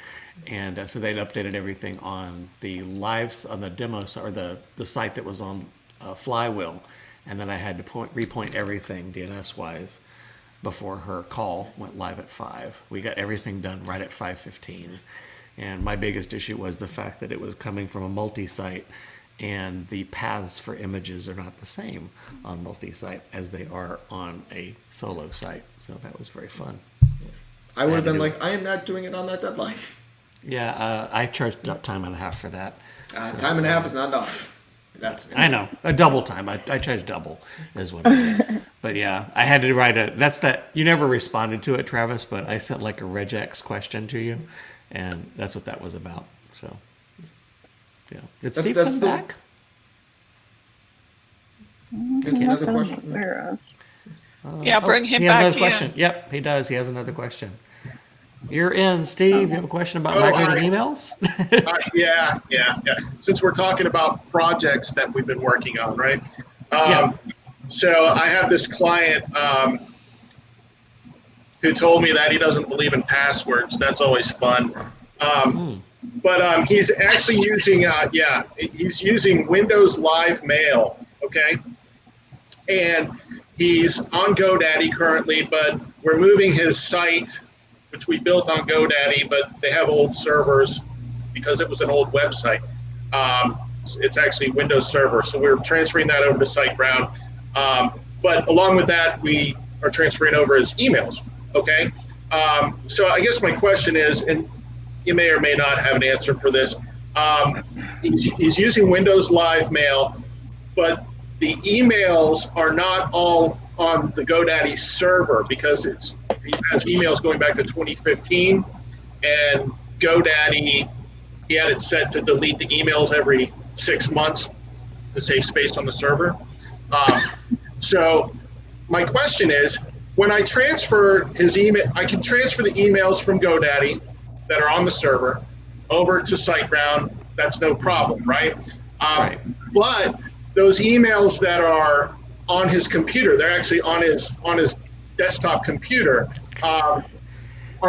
And so they'd updated everything on the on the demo, or the site that was on Flywheel. And then I had to repoint everything DNS-wise before her call went live at 5. We got everything done right at 5:15. And my biggest issue was the fact that it was coming from a multi-site, and the paths for images are not the same on multi-site as they are on a solo site. So that was very fun. I would have been like, I am not doing it on that deadline. Yeah, I charged time and a half for that. Time and a half is not enough. I know, a double time. I charged double is what I did. But yeah, I had to write you never responded to it, Travis, but I sent like a regex question to you, and that's what that was about. So, yeah. Did Steve come back? Is another question? Yeah, bring him he has back another question. Yep, he does. He has another question. You're in, Steve. You have a question about migrating emails? Yeah. Since we're talking about projects that we've been working on, right? So I have this client who told me that he doesn't believe in passwords. That's always fun. But he's actually using, he's using Windows Live Mail, okay? And he's on GoDaddy currently, but we're moving his site, which we built on GoDaddy, but they have old servers because it was an old website. It's actually Windows Server, so we're transferring that over to SiteGround. But along with that, we are transferring over his emails, okay? So I guess my question is, and you may or may not have an answer for this, he's using Windows Live Mail, but the emails are not all on the GoDaddy server because he has emails going back to 2015, and GoDaddy, he had it set to delete the emails every 6 months to save space on the server. So my question is, when I transfer his email, I can transfer the emails from GoDaddy that are on the server over to SiteGround. That's no problem, right? Right. But those emails that are on his computer, they're actually on his desktop computer. Are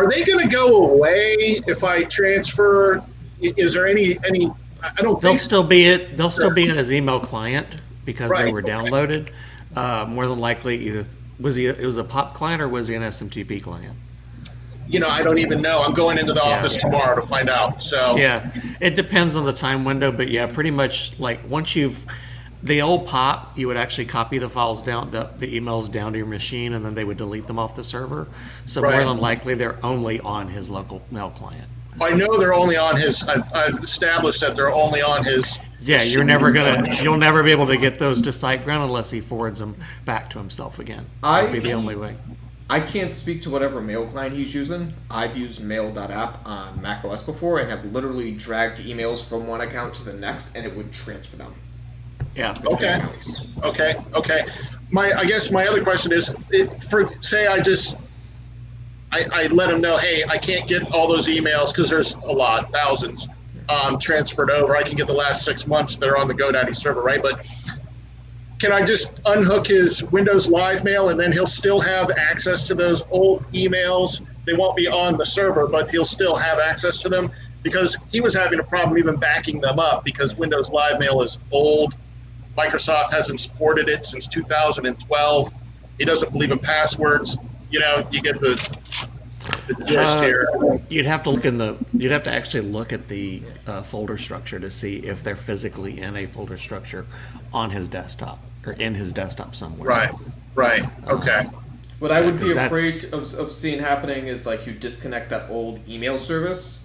they going to go away if I transfer? Is there any? I don't They'll think still be in his email client because they Right. were downloaded. More than likely, either it was a POP client or was he an SMTP client? I don't even know. I'm going into the office tomorrow to find out. So Yeah, it depends on the time window, but yeah, pretty much like once the old POP, you would actually copy the files down, the emails down to your machine, and then they would delete them off the server. So more Right. than likely, they're only on his local mail client. I know they're only on his. I've established that they're only on his. Yeah, you'll never be able to get those to SiteGround unless he forwards them back to himself again. That'd be the only way. I can't speak to whatever mail client he's using. I've used mail.app on macOS before and have literally dragged emails from one account to the next, and it would transfer them. Yeah. between Okay. accounts. Okay. I guess my other question is, say I let them know, hey, I can't get all those emails because there's a lot, thousands, transferred over. I can get the last 6 months. They're on the GoDaddy server, right? But can I just unhook his Windows Live Mail and then he'll still have access to those old emails? They won't be on the server, but he'll still have access to them, because he was having a problem even backing them up because Windows Live Mail is old. Microsoft hasn't supported it since 2012. He doesn't believe in passwords. You get the gist here. You'd have to actually look at the folder structure to see if they're physically in a folder structure on his desktop or in his desktop somewhere. Right. Okay. What I would be 'cause afraid of seeing happening is like you disconnect that old email service,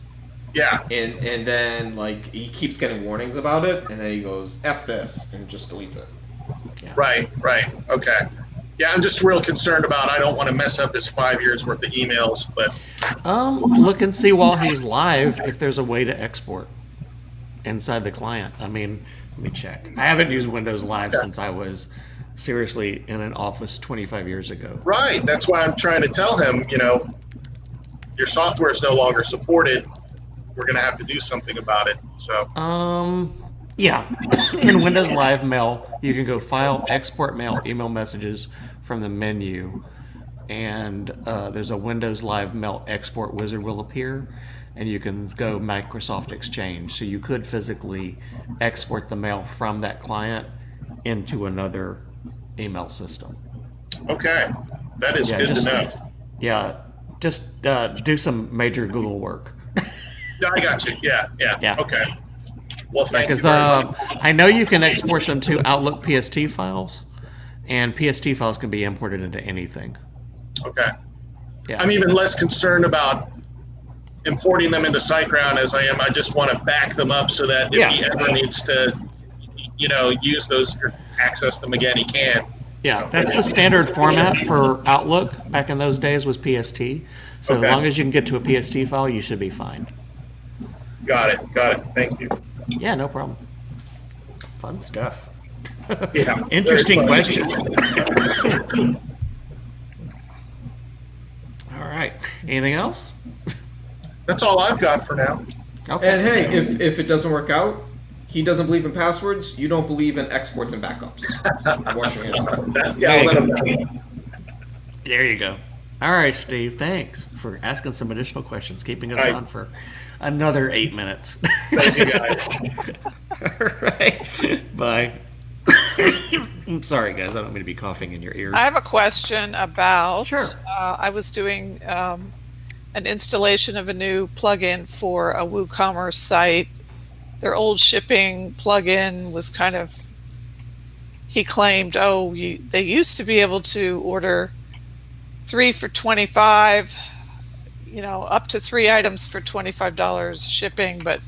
Yeah. and then like he keeps getting warnings about it, and then he goes F this and just deletes it. Right. Okay. Yeah, I'm just real concerned about, I don't want to mess up his 5 years worth of emails, but Look and see while he's live if there's a way to export inside the client. I mean, let me check. I haven't used Windows Live since I was seriously in an office 25 years ago. right. That's why I'm trying to tell him, your software is no longer supported. We're going to have to do something about it. So, Yeah. In Windows Live Mail, you can go File, Export Mail, Email Messages from the menu, and there's a Windows Live Mail export wizard will appear, and you can go Microsoft Exchange. So you could physically export the mail from that client into another email system. okay. That is Yeah, good just- to know. Yeah, just do some major Google work. Yeah, I got you. Yeah. Yeah. Okay. Well, thank you Because very much. I know you can export them to Outlook PST files, and PST files can be imported into anything. Okay. Yeah. I'm even less concerned about importing them into SiteGround as I am. I just want to back them up so that if he ever needs to, use those or access them again, he can. Yeah, that's the standard format for Outlook back in those days was PST. So Okay. as long as you can get to a PST file, you should be fine. Got it. Thank you. Yeah, no problem. Fun stuff. Yeah. Interesting Very fun. questions. All right. Anything else? That's all I've got for now. Okay. And hey, if it doesn't work out, he doesn't believe in passwords. You don't believe in exports and backups. Wash your hands. Yeah, I'll let him know. There you go. All right, Steve. Thanks for asking some additional questions, keeping us All right. on for another 8 minutes. Thank you, guys. All right. Bye. I'm sorry, guys. I don't mean to be coughing in your ears. I have a question about. Sure. I was doing an installation of a new plugin for a WooCommerce site. Their old shipping plugin was kind of. He claimed, they used to be able to order 3 for $25, up to 3 items for $25 shipping, but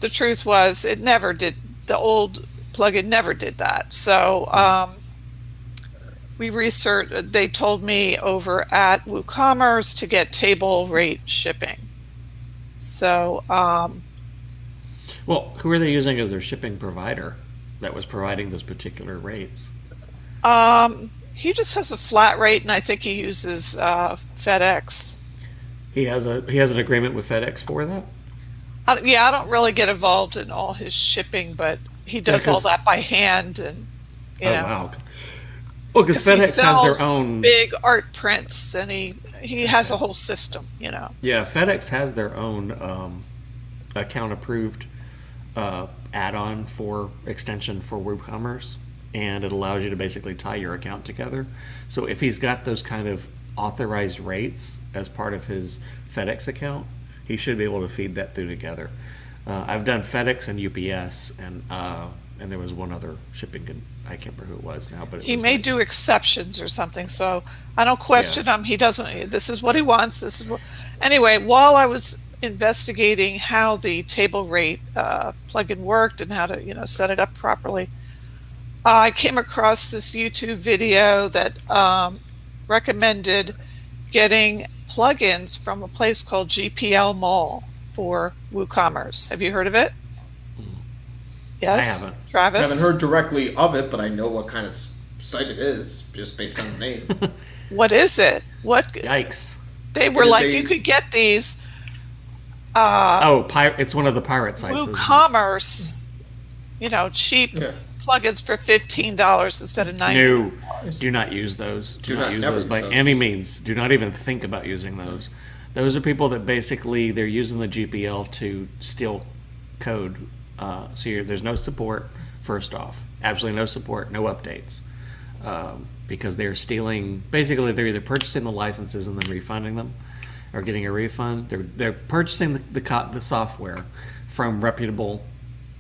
the truth was it never did. The old plugin never did that. So we researched. They told me over at WooCommerce to get table rate shipping. So Well, who are they using as their shipping provider that was providing those particular rates? he just has a flat rate, and I think he uses FedEx. He has an agreement with FedEx for that? I don't really get involved in all his shipping, but he does all that by hand, and Wow. Well, because he FedEx sells has their own. big art prints, and he has a whole system. Yeah, FedEx has their own account approved add-on for extension for WooCommerce, and it allows you to basically tie your account together. So if he's got those kind of authorized rates as part of his FedEx account, he should be able to feed that through together. I've done FedEx and UPS, and there was one other shipping. I can't remember who it was now, but He may do exceptions or something, so I don't question him. He doesn't. This is what he wants. This is what. Anyway, while I was investigating how the table rate plugin worked and how to set it up properly, I came across this YouTube video that recommended getting plugins from a place called GPL Mall for WooCommerce. Have you heard of it? Yes, I haven't. Travis? I haven't heard directly of it, but I know what kind of site it is just based on the name. What is it? What? Yikes. They were It is like, a- you could get these It's one of the pirate sites. isn't it? WooCommerce, cheap Yeah. plugins for $15 instead of $90. No, do not use those. Do not use never those use by those. any means. Do not even think about using those. Those are people that basically they're using the GPL to steal code. There's no support. First off, absolutely no support, no updates, because they're stealing. Basically, they're either purchasing the licenses and then refunding them, or getting a refund. They're purchasing the software from reputable.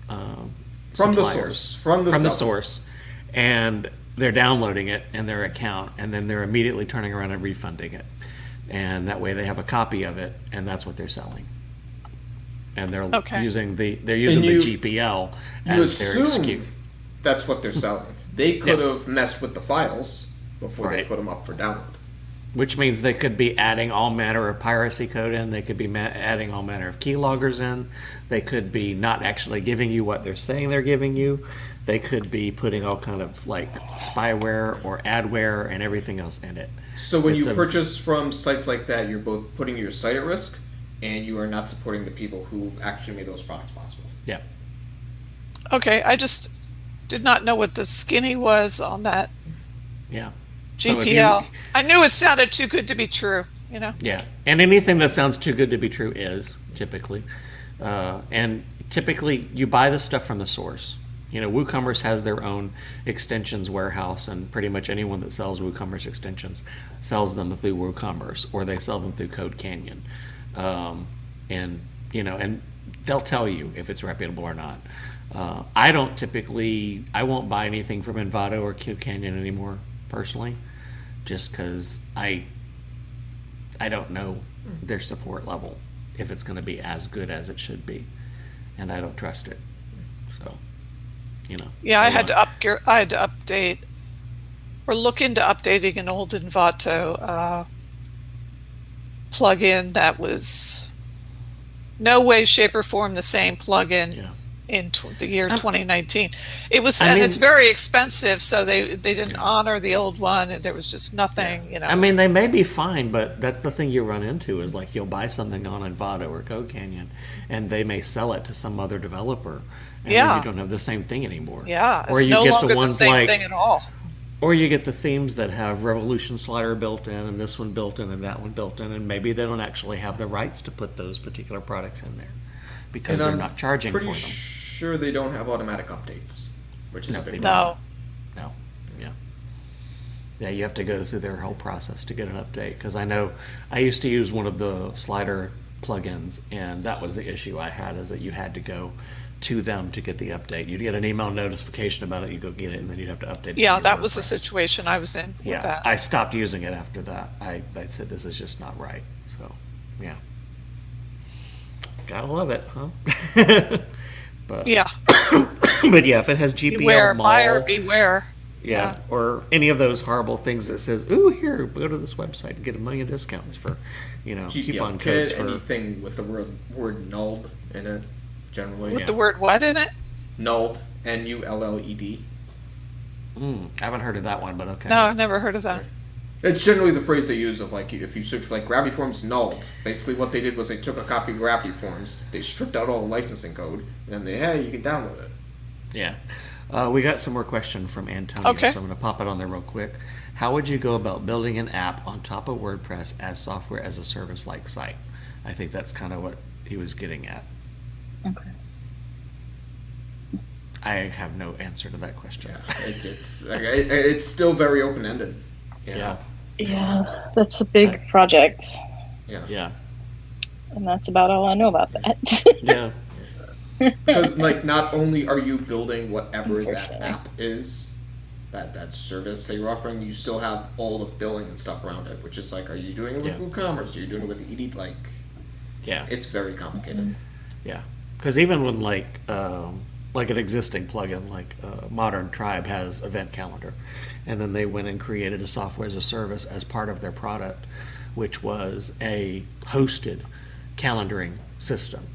From the suppliers. source. From the the seller. source, and they're downloading it in their account, and then they're immediately turning around and refunding it, and that way they have a copy of it, and that's what they're selling. And they're Okay. using the And you- GPL You as their excuse. assume that's what they're selling. They could Yeah. have messed with the files before they Right. put them up for download. Which means they could be adding all manner of piracy code in. They could be adding all manner of keyloggers in. They could be not actually giving you what they're saying they're giving you. They could be putting all kind of like spyware or adware and everything else in it. So when It's you a- purchase from sites like that, you're both putting your site at risk, and you are not supporting the people who actually made those products possible. Yeah. Okay, I just did not know what the skinny was on that Yeah. So if GPL. you- I knew it sounded too good to be true, Yeah, and anything that sounds too good to be true is typically, and typically you buy the stuff from the source. WooCommerce has their own extensions warehouse, and pretty much anyone that sells WooCommerce extensions sells them through WooCommerce, or they sell them through Code Canyon, and they'll tell you if it's reputable or not. I won't buy anything from Envato or Code Canyon anymore personally, just because I don't know their support level, if it's going to be as good as it should be, and I don't trust it. So, Yeah, I had to update or look into updating an old Envato plugin that was no way, shape, or form the same plugin Yeah. in the year 2019. It was, I and mean- it's very expensive, so they didn't honor the old one. There was just nothing, I mean, they may be fine, but that's the thing you run into is like you'll buy something on Envato or Code Canyon, and they may sell it to some other developer, and then Yeah. you don't have the same thing anymore. Yeah, or it's you no get longer the the ones same like, thing at all. or you get the themes that have Revolution slider built in, and this one built in, and that one built in, and maybe they don't actually have the rights to put those particular products in there because And they're I'm not charging for pretty them. sure they don't have automatic updates, which is No, a big they problem. No. No, yeah. Yeah, you have to go through their whole process to get an update. Because I know I used to use one of the slider plugins, and that was the issue I had, is that you had to go to them to get the update. You'd get an email notification about it, you go get it, and then you'd have to update it. to Yeah, your that was the WordPress. situation I was in with Yeah, that. I stopped using it after that. I said, this is just not right. So, yeah. Gotta love it, huh? But, Yeah, but yeah, if it has GPL beware, Mall, buyer beware. yeah, or any of those horrible things that says, "Ooh, here, go to this website and get 1 million discounts for, GPL coupon codes kit, for." anything with the word nulled in it, generally. With the word what in it? Nulled, Nulled. I haven't heard of that one, but okay. No, I've never heard of that. It's generally the phrase they use of like if you search for like Gravity Forms nulled. Basically, what they did was they took a copy of Gravity Forms, they stripped out all the licensing code, and then you can download it. Yeah. We got some more question from Antonio, Okay. so I'm going to pop it on there real quick. How would you go about building an app on top of WordPress as software as a service like site? I think that's kind of what he was getting at. Okay. I have no answer to that question. Yeah, it's still very open ended. Yeah. Yeah, that's a big project, Yeah. and that's about all I know about that. Yeah. Because like not only are you building whatever that Unfortunately. app is, that service that you're offering, you still have all the billing and stuff around it, which is like, are you doing it with Yeah. WooCommerce? Are you doing it with ED? Like, Yeah. it's very complicated. Yeah, because even when like like an existing plugin, like Modern Tribe has Event Calendar, and then they went and created a software as a service as part of their product, which was a hosted calendaring system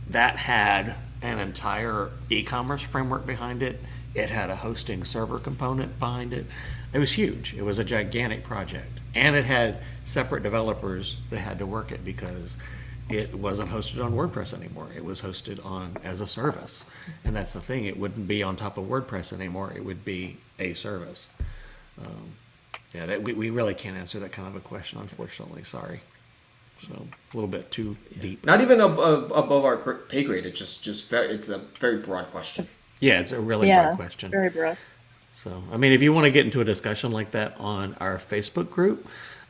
that had an entire e-commerce framework behind it. It had a hosting server component behind it. It was huge. It was a gigantic project, and it had separate developers that had to work it because it wasn't hosted on WordPress anymore. It was hosted on as a service. And that's the thing. It wouldn't be on top of WordPress anymore. It would be a service. We really can't answer that kind of a question, unfortunately. Sorry. So a little bit too deep. Not even above our pay grade. It's just very, it's a very broad question. Yeah, it's a really broad question. Very broad. So, I mean, if you want to get into a discussion like that on our Facebook group,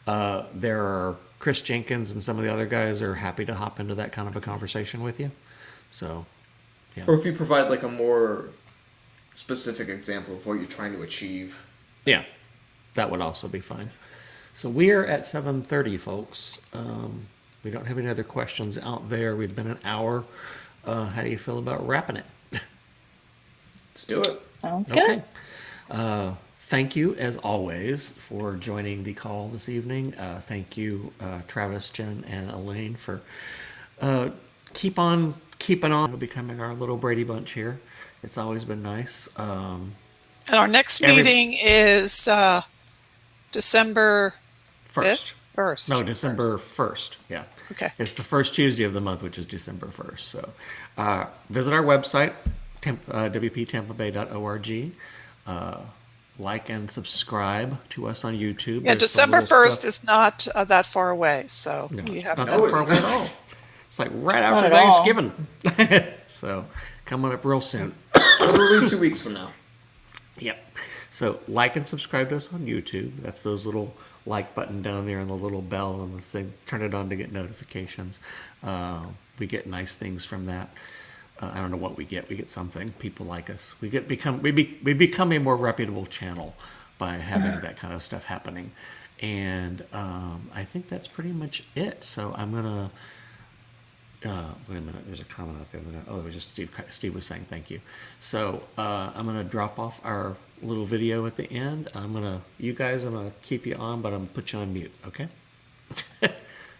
there are Chris Jenkins and some of the other guys are happy to hop into that kind of a conversation with you. So, yeah. Or if you provide like a more specific example of what you're trying to achieve. Yeah, that would also be fine. So we are at 7:30, folks. We don't have any other questions out there. We've been an hour. How do you feel about wrapping it? Let's do it. Sounds Okay. good. Thank you, as always, for joining the call this evening. Thank you, Travis, Jen, and Elaine, for keeping on becoming our little Brady Bunch here. It's always been nice. And our next meeting is December 1st. 1st. No, December 1st. Yeah. Okay. It's the first Tuesday of the month, which is December 1st. So visit our website, wptampabay.org. Like and subscribe to us on YouTube. Yeah, There's some December little 1st stuff. is not that far away, so No, you it's have not to. that far away at all. It's like right after at all. Thanksgiving. So coming up real soon. Literally 2 weeks from now. Yep. So like and subscribe to us on YouTube. That's those little like button down there and the little bell and the thing. Turn it on to get notifications. We get nice things from that. I don't know what we get. We get something. People like us. We become a more reputable channel by having that kind of stuff happening. And I think that's pretty much it. So I'm gonna wait a minute. There's a comment out there. Oh, it was just Steve. Steve was saying thank you. So I'm gonna drop off our little video at the end. You guys, I'm gonna keep you on, but I'm gonna put you on mute. Okay.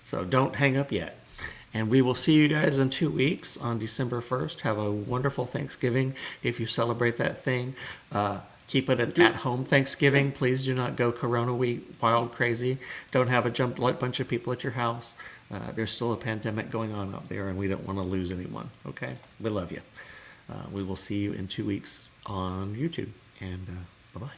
So don't hang up yet. And we will see you guys in 2 weeks on December 1st. Have a wonderful Thanksgiving if you celebrate that thing. Keep it an at-home Thanksgiving. Please do not go Corona week wild crazy. Don't have a bunch of people at your house. There's still a pandemic going on out there, and we don't want to lose anyone. Okay? We love you. We will see you in 2 weeks on YouTube. And bye-bye.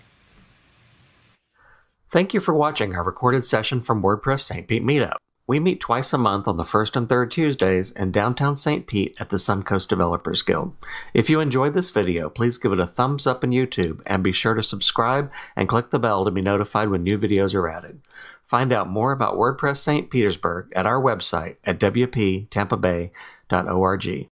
Thank you for watching our recorded session from WordPress St. Pete Meetup. We meet twice a month on the first and third Tuesdays in downtown St. Pete at the Suncoast Developers Guild. If you enjoyed this video, please give it a thumbs up on YouTube and be sure to subscribe and click the bell to be notified when new videos are added. Find out more about WordPress St. Petersburg at our website at wptampabay.org.